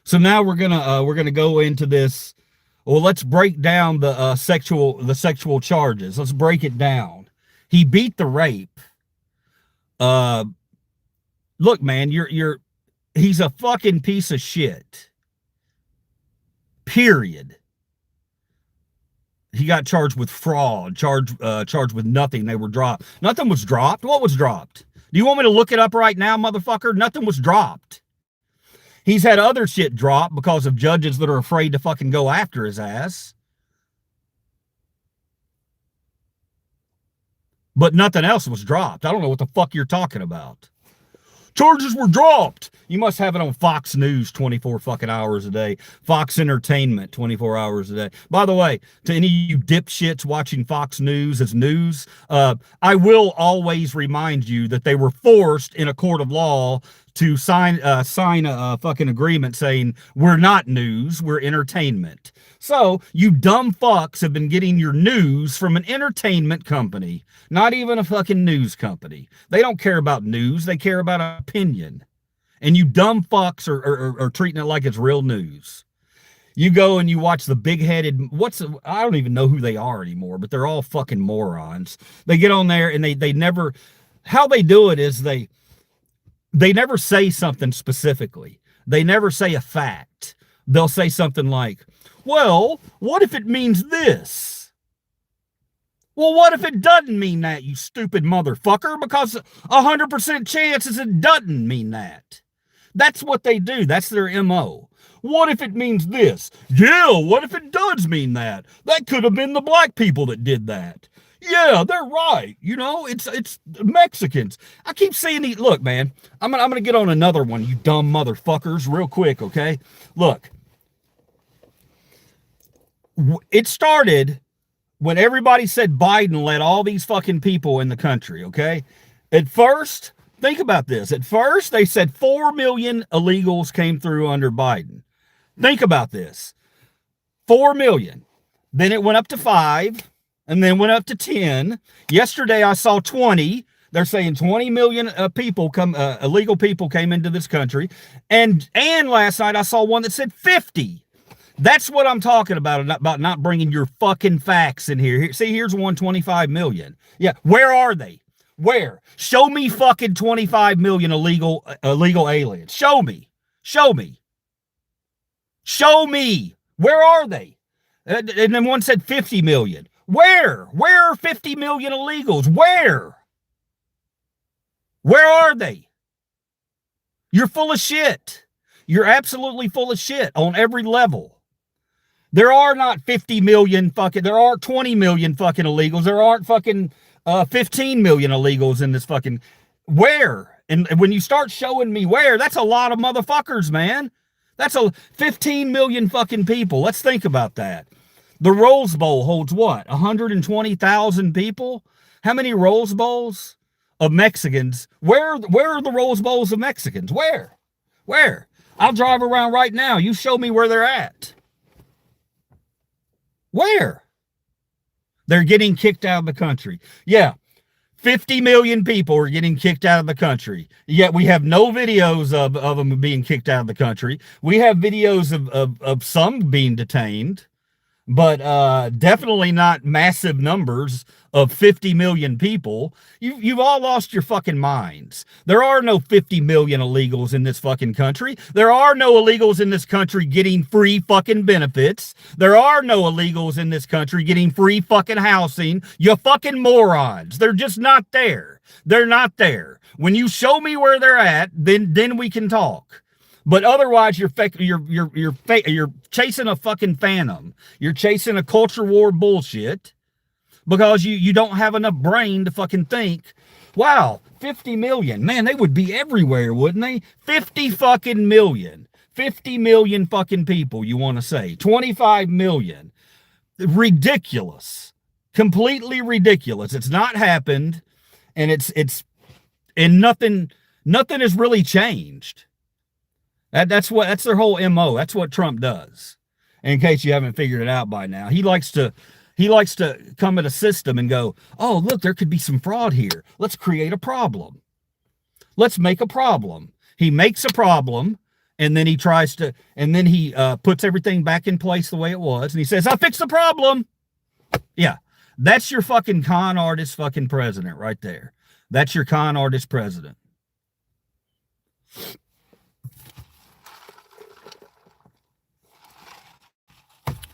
So now we're gonna go into this. Well, let's break down the sexual charges. Let's break it down. He beat the rape. Look, man, he's a fucking piece of shit. Period. He got charged with fraud, charged with nothing. They were dropped. Nothing was dropped. What was dropped? Do you want me to look it up right now, motherfucker? Nothing was dropped. He's had other shit dropped because of judges that are afraid to fucking go after his ass. But nothing else was dropped. I don't know what the fuck you're talking about. Charges were dropped. You must have it on Fox News 24 fucking hours a day. Fox Entertainment 24 hours a day. By the way, to any of you dipshits watching Fox News as news, I will always remind you that they were forced in a court of law to sign a fucking agreement saying we're not news, we're entertainment. So you dumb fucks have been getting your news from an entertainment company, not even a fucking news company. They don't care about news, they care about opinion. And you dumb fucks are treating it like it's real news. You go and you watch the big-headed, I don't even know who they are anymore, but they're all fucking morons. They get on there and they never, how they do it is they never say something specifically. They never say a fact. They'll say something like, well, what if it means this? Well, what if it doesn't mean that, you stupid motherfucker? Because 100% chances it doesn't mean that. That's what they do. That's their MO. What if it means this? Yeah, what if it does mean that? That could have been the black people that did that. Yeah, they're right. You know, it's Mexicans. I keep saying these. Look, man, I'm gonna get on another one, you dumb motherfuckers, real quick, okay? Look, it started when everybody said Biden let all these fucking people in the country, okay? At first, think about this. At first, they said 4 million illegals came through under Biden. Think about this. 4 million. Then it went up to 5, and then went up to 10. Yesterday, I saw 20. They're saying 20 million illegal people came into this country. And last night, I saw one that said 50. That's what I'm talking about not bringing your fucking facts in here. See, here's 125 million. Yeah, where are they? Where? Show me fucking 25 million illegal aliens. Show me. Show me. Show me. Where are they? And then one said 50 million. Where? Where are 50 million illegals? Where? Where are they? You're full of shit. You're absolutely full of shit on every level. There are not 50 million fucking, there are 20 million fucking illegals. There aren't fucking 15 million illegals in this fucking, where? And when you start showing me where, that's a lot of motherfuckers, man. That's 15 million fucking people. Let's think about that. The Rose Bowl holds what? 120,000 people? How many Rose Bowls of Mexicans? Where are the Rose Bowls of Mexicans? Where? Where? I'll drive around right now. You show me where they're at. Where? They're getting kicked out of the country. Yeah, 50 million people are getting kicked out of the country. Yet we have no videos of them being kicked out of the country. We have videos of some being detained. but definitely not massive numbers of 50 million people. You've all lost your fucking minds. There are no 50 million illegals in this fucking country. There are no illegals in this country getting free fucking benefits. There are no illegals in this country getting free fucking housing. You fucking morons. They're just not there. They're not there. When you show me where they're at, then we can talk. But otherwise, you're chasing a fucking phantom. You're chasing a culture war bullshit because you don't have enough brain to fucking think, wow, 50 million. Man, they would be everywhere, wouldn't they? 50 fucking million. 50 million fucking people, you want to say. 25 million. Ridiculous. Completely ridiculous. It's not happened, and nothing has really changed. That's their whole MO. That's what Trump does. In case you haven't figured it out by now, he likes to come at a system and go, oh, look, there could be some fraud here. Let's create a problem. Let's make a problem. He makes a problem, and then he puts everything back in place the way it was, and he says, I fixed the problem. Yeah, that's your fucking con artist fucking president right there. That's your con artist president.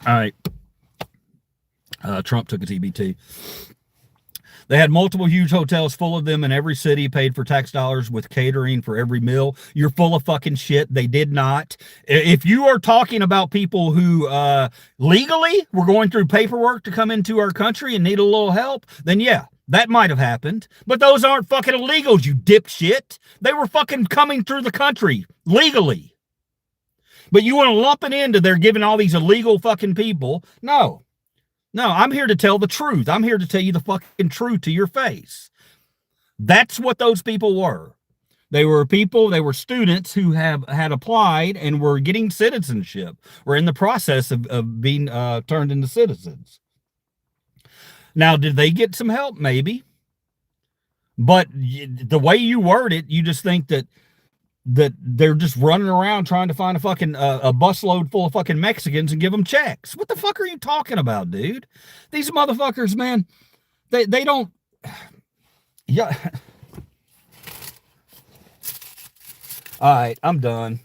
All right. Trump took a TBT. They had multiple huge hotels full of them in every city, paid for tax dollars with catering for every meal. You're full of fucking shit. They did not. If you are talking about people who legally were going through paperwork to come into our country and need a little help, then yeah, that might have happened. But those aren't fucking illegals, you dipshit. They were fucking coming through the country legally. But you want to lump it into they're giving all these illegal fucking people. No, I'm here to tell the truth. I'm here to tell you the fucking truth to your face. That's what those people were. They were students who had applied and were getting citizenship, were in the process of being turned into citizens. Now, did they get some help? Maybe. But the way you word it, you just think that they're just running around trying to find a fucking a busload full of fucking Mexicans and give them checks. What the fuck are you talking about, dude? These motherfuckers, man, they don't. Yeah. All right, I'm done.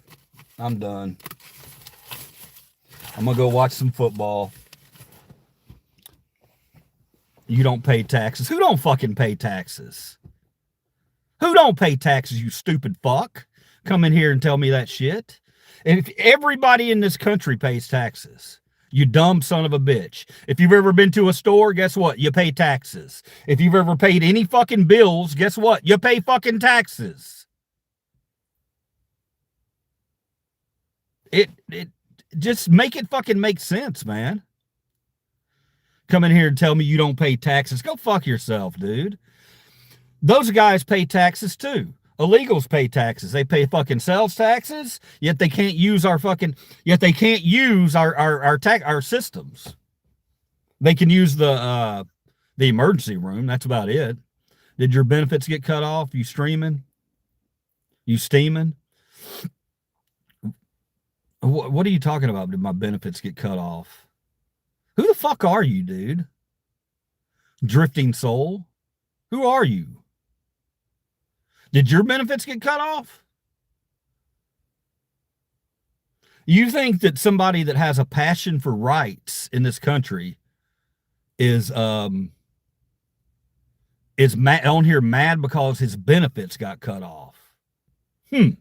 I'm gonna go watch some football. You don't pay taxes. Who don't fucking pay taxes? Who don't pay taxes, you stupid fuck? Come in here and tell me that shit. And if everybody in this country pays taxes, you dumb son of a bitch. If you've ever been to a store, guess what? You pay taxes. If you've ever paid any fucking bills, guess what? You pay fucking taxes. It just make it fucking make sense, man. Come in here and tell me you don't pay taxes. Go fuck yourself, dude. Those guys pay taxes too. Illegals pay taxes. They pay fucking sales taxes, yet they can't use our systems. They can use the emergency room. That's about it. Did your benefits get cut off? You streaming? You steaming? What are you talking about? Did my benefits get cut off? Who the fuck are you, dude? Drifting soul? Who are you? Did your benefits get cut off? You think that somebody that has a passion for rights in this country is on here mad because his benefits got cut off? You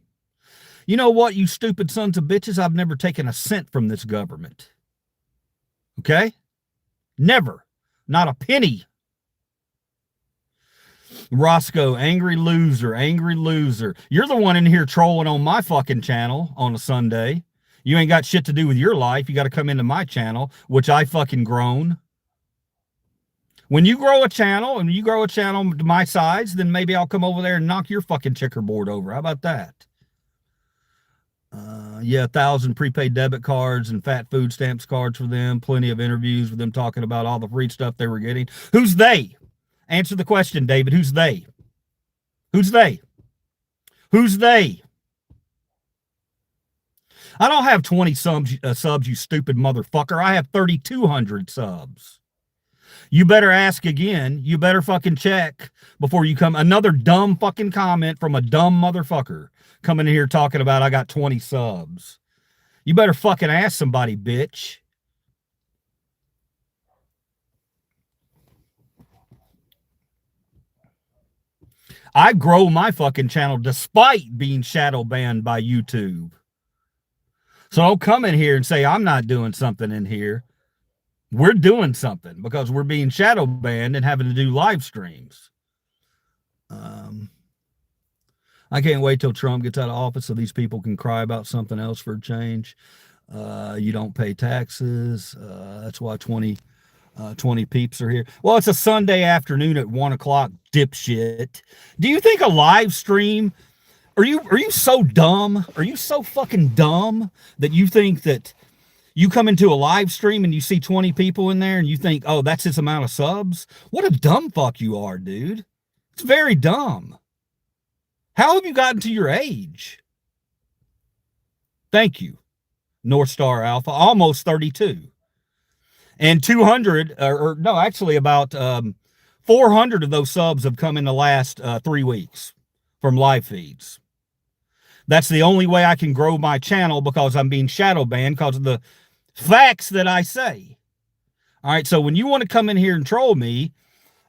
know what, you stupid sons of bitches? I've never taken a cent from this government. Okay? Never. Not a penny. Roscoe, angry loser. You're the one in here trolling on my fucking channel on a Sunday. You ain't got shit to do with your life. You got to come into my channel, which I fucking grown. When you grow a channel to my size, then maybe I'll come over there and knock your fucking checkerboard over. How about that? 1,000 prepaid debit cards and fat food stamps cards for them. Plenty of interviews with them talking about all the free stuff they were getting. Who's they? Answer the question, David. Who's they? Who's they? Who's they? I don't have 20 subs, you stupid motherfucker. I have 3,200 subs. You better ask again. You better fucking check before you come. Another dumb fucking comment from a dumb motherfucker coming in here talking about I got 20 subs. You better fucking ask somebody, bitch. I grow my fucking channel despite being shadow banned by YouTube. So don't come in here and say I'm not doing something in here. We're doing something because we're being shadow banned and having to do live streams. I can't wait till Trump gets out of office so these people can cry about something else for a change. You don't pay taxes. That's why 20 peeps are here. Well, it's a Sunday afternoon at 1 o'clock, dipshit. Do you think a live stream, are you so dumb? Are you so fucking dumb that you think that you come into a live stream and you see 20 people in there and you think, oh, that's his amount of subs? What a dumb fuck you are, dude. It's very dumb. How have you gotten to your age? Thank you, North Star Alpha. Almost 32. And 200, or no, actually about 400 of those subs have come in the last 3 weeks from live feeds. That's the only way I can grow my channel because I'm being shadow banned because of the facts that I say. All right, so when you want to come in here and troll me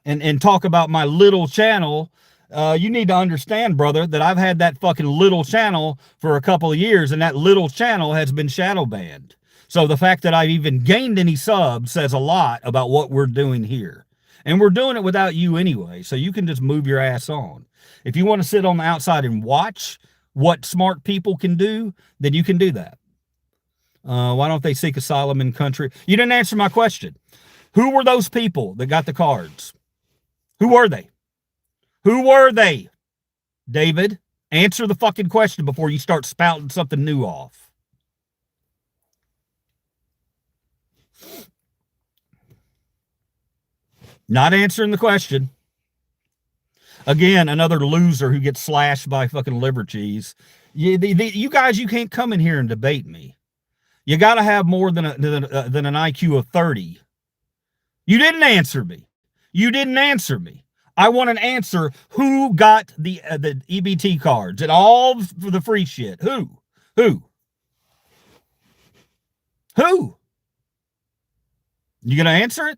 and talk about my little channel, you need to understand, brother, that I've had that fucking little channel for a couple of years, and that little channel has been shadow banned. So the fact that I've even gained any subs says a lot about what we're doing here. And we're doing it without you anyway, so you can just move your ass on. If you want to sit on the outside and watch what smart people can do, then you can do that. Why don't they seek asylum in country? You didn't answer my question. Who were those people that got the cards? Who were they? Who were they? David, answer the fucking question before you start spouting something new off. Not answering the question. Again, another loser who gets slashed by fucking liver cheese. You guys, you can't come in here and debate me. You got to have more than an IQ of 30. You didn't answer me. You didn't answer me. I want an answer. Who got the EBT cards and all for the free shit? Who? You gonna answer it?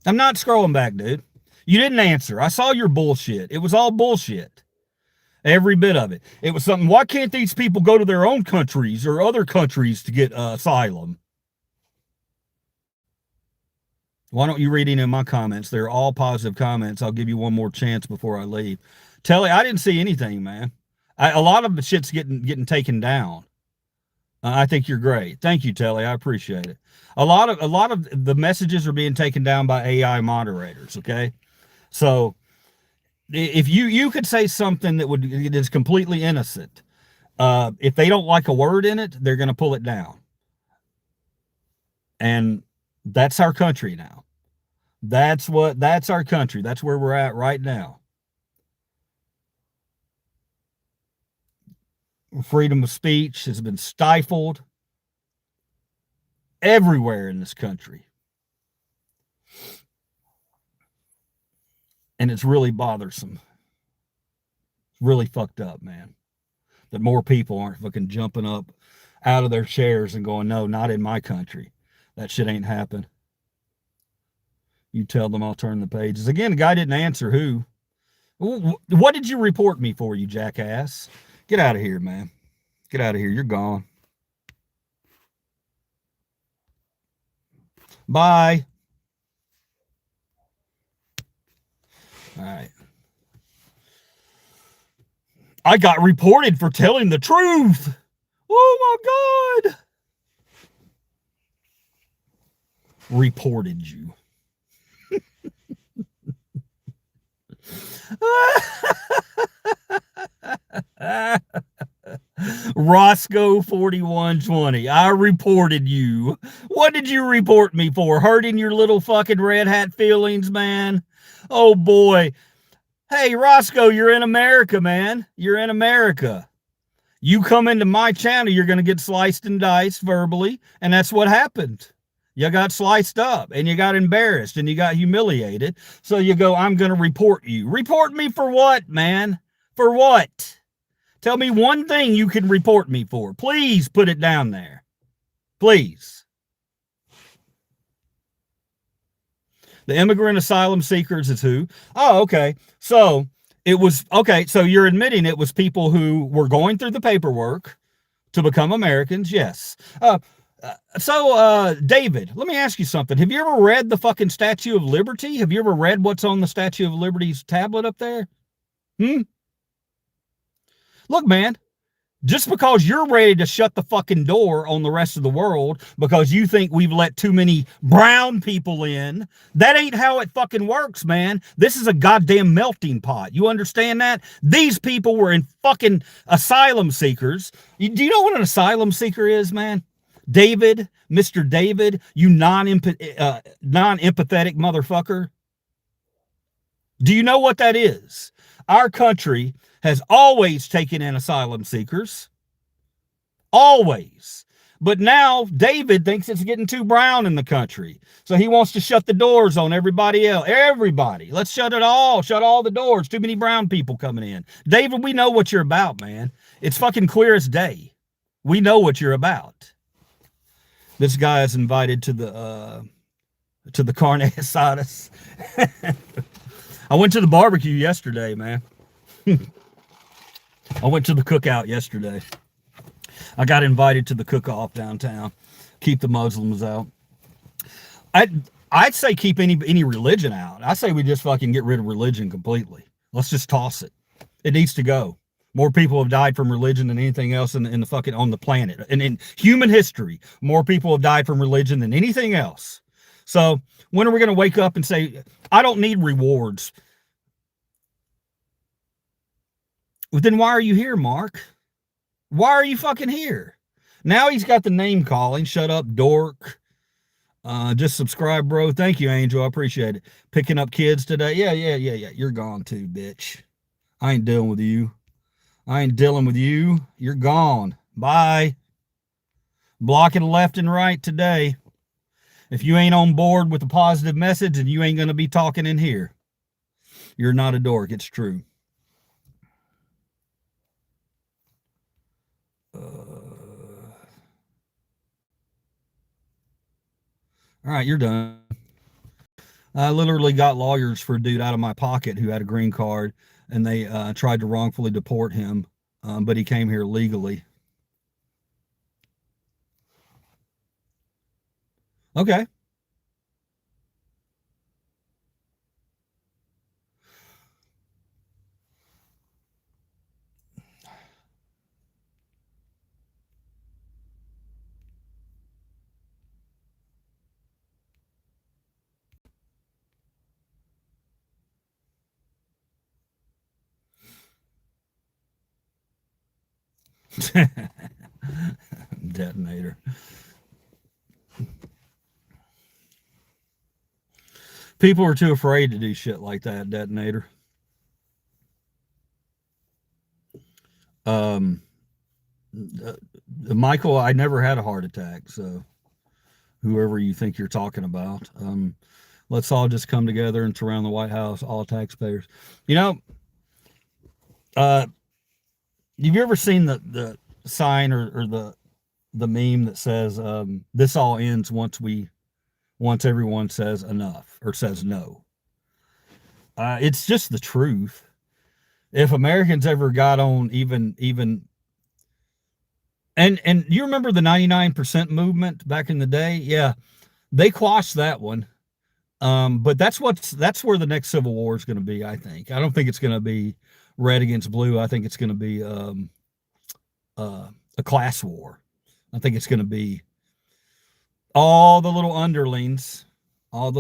I'm not scrolling back, dude. You didn't answer. I saw your bullshit. It was all bullshit. Every bit of it. It was something, why can't these people go to their own countries or other countries to get asylum? Why don't you read any of my comments? They're all positive comments. I'll give you one more chance before I leave. Telly, I didn't see anything, man. A lot of the shit's getting taken down. I think you're great. Thank you, Telly. I appreciate it. A lot of the messages are being taken down by AI moderators. Okay, so if you could say something that is completely innocent, if they don't like a word in it, they're going to pull it down. And that's our country now. That's our country. That's where we're at right now. Freedom of speech has been stifled everywhere in this country. And it's really bothersome. It's really fucked up, man. That more people aren't fucking jumping up out of their chairs and going, no, not in my country. That shit ain't happen. You tell them I'll turn the pages. Again, the guy didn't answer who. What did you report me for, you jackass? Get out of here, man. Get out of here. You're gone. Bye. All right. I got reported for telling the truth. Oh my God. Reported you. Roscoe 4120. I reported you. What did you report me for? Hurting your little fucking red hat feelings, man? Oh boy. Hey, Roscoe, you're in America, man. You're in America. You come into my channel, you're going to get sliced and diced verbally, and that's what happened. You got sliced up, and you got embarrassed, and you got humiliated. So you go, I'm going to report you. Report me for what, man? For what? Tell me one thing you can report me for. Please put it down there. Please. The immigrant asylum seekers is who? Oh, okay. So it was, okay, so you're admitting it was people who were going through the paperwork to become Americans? Yes. David, let me ask you something. Have you ever read the fucking Statue of Liberty? Have you ever read what's on the Statue of Liberty's tablet up there? Look, man, just because you're ready to shut the fucking door on the rest of the world because you think we've let too many brown people in, that ain't how it fucking works, man. This is a goddamn melting pot. You understand that? These people were in fucking asylum seekers. Do you know what an asylum seeker is, man? David, Mr. David, you non-empathetic motherfucker. Do you know what that is? Our country has always taken in asylum seekers. Always. But now David thinks it's getting too brown in the country. So he wants to shut the doors on everybody else. Everybody. Let's shut it all. Shut all the doors. Too many brown people coming in. David, we know what you're about, man. It's fucking clear as day. We know what you're about. This guy is invited to the carne asadas. I went to the barbecue yesterday, man. I went to the cookout yesterday. I got invited to the cook-off downtown. Keep the Muslims out. I'd say keep any religion out. I say we just fucking get rid of religion completely. Let's just toss it. It needs to go. More people have died from religion than anything else in the fucking on the planet. And in human history, more people have died from religion than anything else. So when are we going to wake up and say, I don't need rewards? Well, then why are you here, Mark? Why are you fucking here? Now he's got the name calling. Shut up, dork. Just subscribe, bro. Thank you, Angel. I appreciate it. Picking up kids today. Yeah. You're gone too, bitch. I ain't dealing with you. You're gone. Bye. Blocking left and right today. If you ain't on board with a positive message, then you ain't going to be talking in here. You're not a dork. It's true. All right, you're done. I literally got lawyers for a dude out of my pocket who had a green card, and they tried to wrongfully deport him, but he came here legally. Okay. Detonator. People are too afraid to do shit like that, detonator. Michael, I never had a heart attack, so whoever you think you're talking about, let's all just come together and surround the White House, all taxpayers. You know, have you ever seen the sign or the meme that says this all ends once everyone says enough or says no? It's just the truth. If Americans ever got on even and you remember the 99% movement back in the day? Yeah, they quashed that one. But that's where the next civil war is going to be, I think. I don't think it's going to be red against blue. I think it's going to be a class war. I think it's going to be all the little underlings are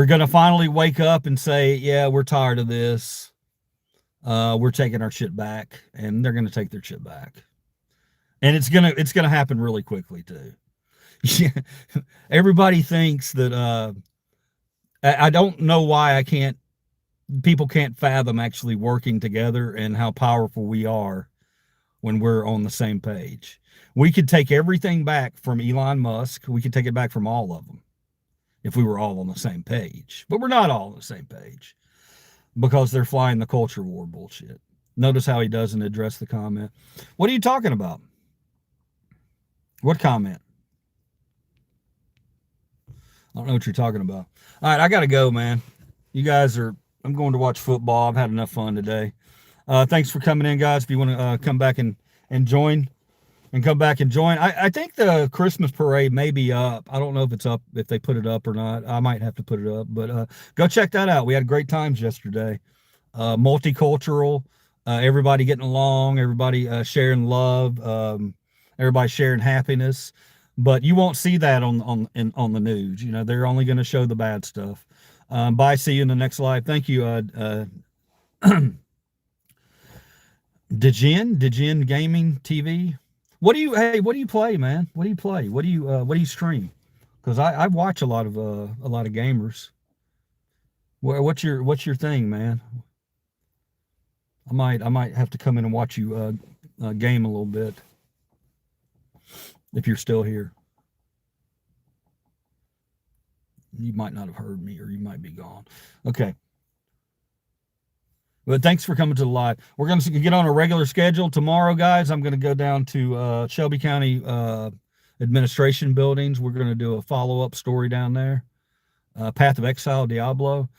going to finally wake up and say, yeah, we're tired of this. We're taking our shit back, and they're going to take their shit back. And it's gonna happen really quickly too. Yeah. Everybody thinks that I don't know why people can't fathom actually working together and how powerful we are when we're on the same page. We could take everything back from Elon Musk. We could take it back from all of them if we were all on the same page. But we're not all on the same page because they're flying the culture war bullshit. Notice how he doesn't address the comment. What are you talking about? What comment? I don't know what you're talking about. All right, I got to go, man. I'm going to watch football. I've had enough fun today. Thanks for coming in, guys. If you want to come back and join, I think the Christmas parade may be up. I don't know if it's up, if they put it up or not. I might have to put it up, but go check that out. We had great times yesterday. Multicultural, everybody getting along, everybody sharing love, everybody sharing happiness. But you won't see that on the news. You know, they're only going to show the bad stuff. Bye. See you in the next live. Thank you. Dejin Gaming TV. What do you play, man? What do you play? What do you stream? Because I watch a lot of gamers. What's your thing, man? I might have to come in and watch you game a little bit if you're still here. You might not have heard me, or you might be gone. Okay. But thanks for coming to the live. We're going to get on a regular schedule tomorrow, guys. I'm going to go down to Shelby County administration buildings. We're going to do a follow-up story down there. Path of Exile, Diablo.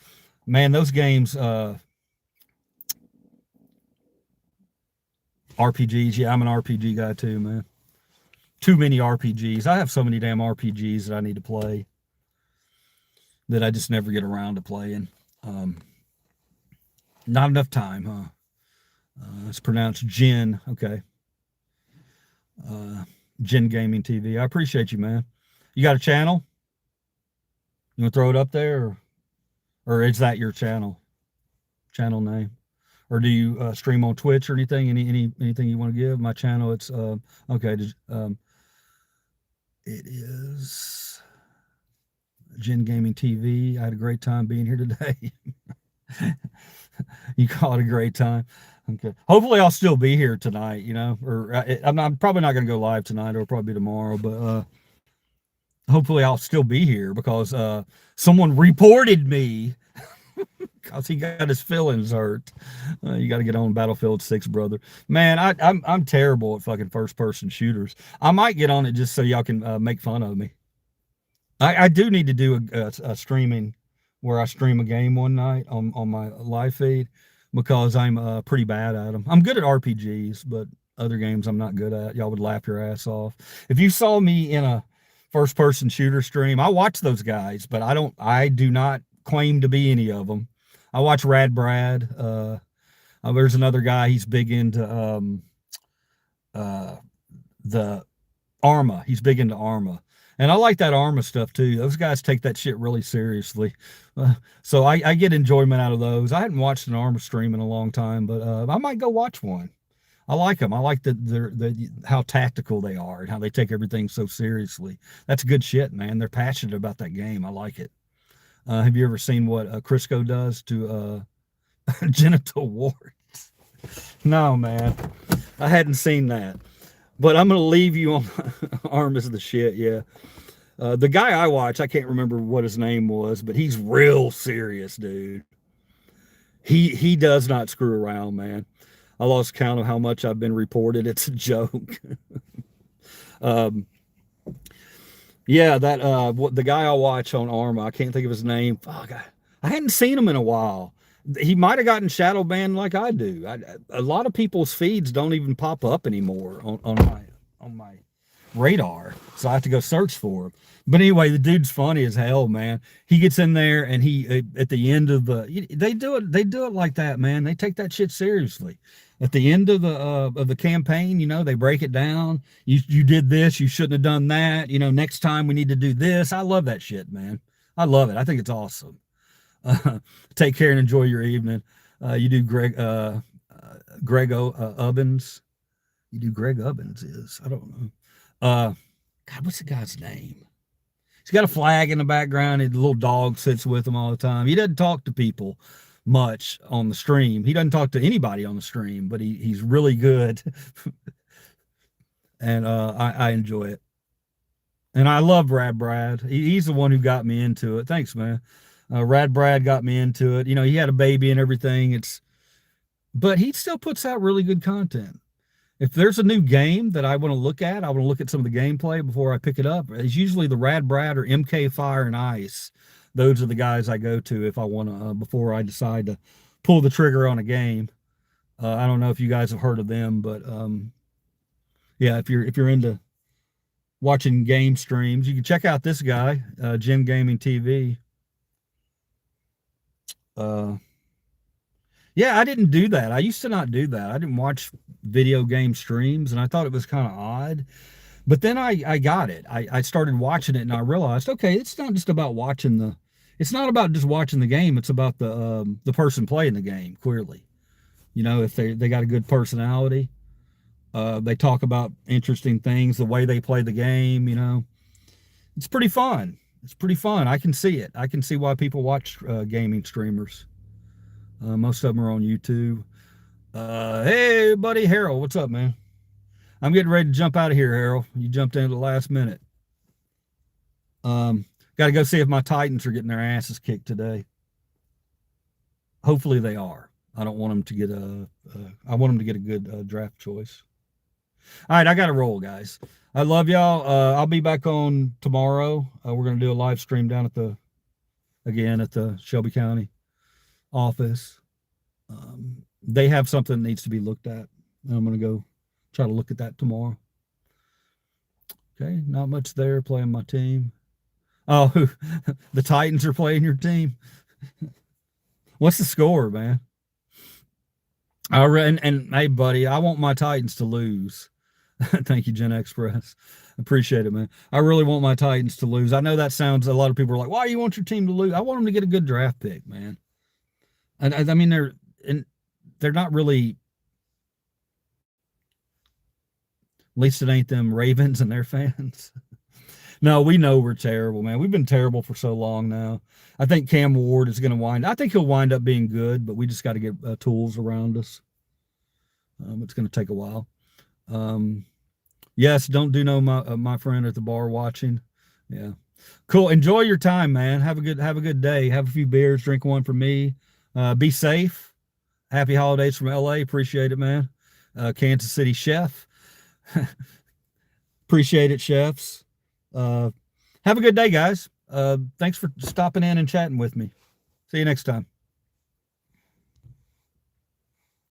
Man, those games, RPGs. Yeah, I'm an RPG guy too, man. Too many RPGs. I have so many damn RPGs that I need to play that I just never get around to playing. Not enough time, huh? It's pronounced Jin. Okay. Jin Gaming TV. I appreciate you, man. You got a channel? You want to throw it up there, or is that your channel name? Or do you stream on Twitch or anything? Anything you want to give? My channel, it's okay. It is Jin Gaming TV. I had a great time being here today. You call it a great time. Okay. Hopefully I'll still be here tonight, you know, or I'm probably not going to go live tonight. It'll probably be tomorrow, but hopefully I'll still be here because someone reported me because he got his feelings hurt. You got to get on Battlefield 6, brother. Man, I'm terrible at fucking first person shooters. I might get on it just so y'all can make fun of me. I do need to do a streaming where I stream a game one night on my live feed because I'm pretty bad at them. I'm good at RPGs, but other games I'm not good at. Y'all would laugh your ass off. If you saw me in a first person shooter stream, I watch those guys, but I do not claim to be any of them. I watch Rad Brad. There's another guy, he's big into the Arma. He's big into Arma. And I like that Arma stuff too. Those guys take that shit really seriously. So I get enjoyment out of those. I hadn't watched an Arma stream in a long time, but I might go watch one. I like them. I like how tactical they are and how they take everything so seriously. That's good shit, man. They're passionate about that game. I like it. Have you ever seen what Crisco does to genital warts? No, man. I hadn't seen that. But I'm going to leave you on Arma's the shit, yeah. The guy I watch, I can't remember what his name was, but he's real serious, dude. He does not screw around, man. I lost count of how much I've been reported. It's a joke. Yeah, the guy I watch on Arma, I can't think of his name. Fuck, I hadn't seen him in a while. He might have gotten shadow banned like I do. A lot of people's feeds don't even pop up anymore on my radar, so I have to go search for him. But anyway, the dude's funny as hell, man. He gets in there and he at the end of they do it like that, man. They take that shit seriously. At the end of the campaign, you know, they break it down. You did this, you shouldn't have done that. You know, next time we need to do this. I love that shit, man. I love it. I think it's awesome. Take care and enjoy your evening. You do Grego Ubbins. You do Greg Ovens is. I don't know. God, what's the guy's name? He's got a flag in the background. And the little dog sits with him all the time. He doesn't talk to people much on the stream. He doesn't talk to anybody on the stream, but he's really good. And I enjoy it. And I love Rad Brad. He's the one who got me into it. Thanks, man. Rad Brad got me into it. You know, he had a baby and everything. But he still puts out really good content. If there's a new game that I want to look at, I want to look at some of the gameplay before I pick it up. It's usually the Rad Brad or MK Fire and Ice. Those are the guys I go to if I want to, before I decide to pull the trigger on a game. I don't know if you guys have heard of them, but yeah, if you're into watching game streams, you can check out this guy, Jim Gaming TV. Yeah, I didn't do that. I used to not do that. I didn't watch video game streams, and I thought it was kind of odd. But then I got it. I started watching it, and I realized, okay, it's not just about it's not about just watching the game. It's about the person playing the game. Clearly, you know, if they got a good personality, they talk about interesting things, the way they play the game. You know, it's pretty fun. It's pretty fun. I can see it. I can see why people watch gaming streamers. Most of them are on YouTube. Hey, buddy, Harold, what's up, man? I'm getting ready to jump out of here, Harold. You jumped in at the last minute. Got to go see if my Titans are getting their asses kicked today. Hopefully they are. I don't want them to get I want them to get a good draft choice. All right, I got to roll, guys. I love y'all. I'll be back on tomorrow. We're going to do a live stream down at the Shelby County office. They have something that needs to be looked at. I'm going to go try to look at that tomorrow. Okay, not much there. Playing my team. Oh, the Titans are playing your team. What's the score, man? And hey, buddy, I want my Titans to lose. Thank you, Gen Express. Appreciate it, man. I really want my Titans to lose. I know that sounds, a lot of people are like, why do you want your team to lose? I want them to get a good draft pick, man. I mean, they're not really, at least it ain't them Ravens and their fans. No, we know we're terrible, man. We've been terrible for so long now. I think Cam Ward is going to I think he'll wind up being good, but we just got to get tools around us. It's going to take a while. Yes, don't do no my friend at the bar watching. Yeah, cool. Enjoy your time, man. Have a good day. Have a few beers. Drink one for me. Be safe. Happy holidays from LA. Appreciate it, man. Kansas City chef. Appreciate it, chefs. Have a good day, guys. Thanks for stopping in and chatting with me. See you next time.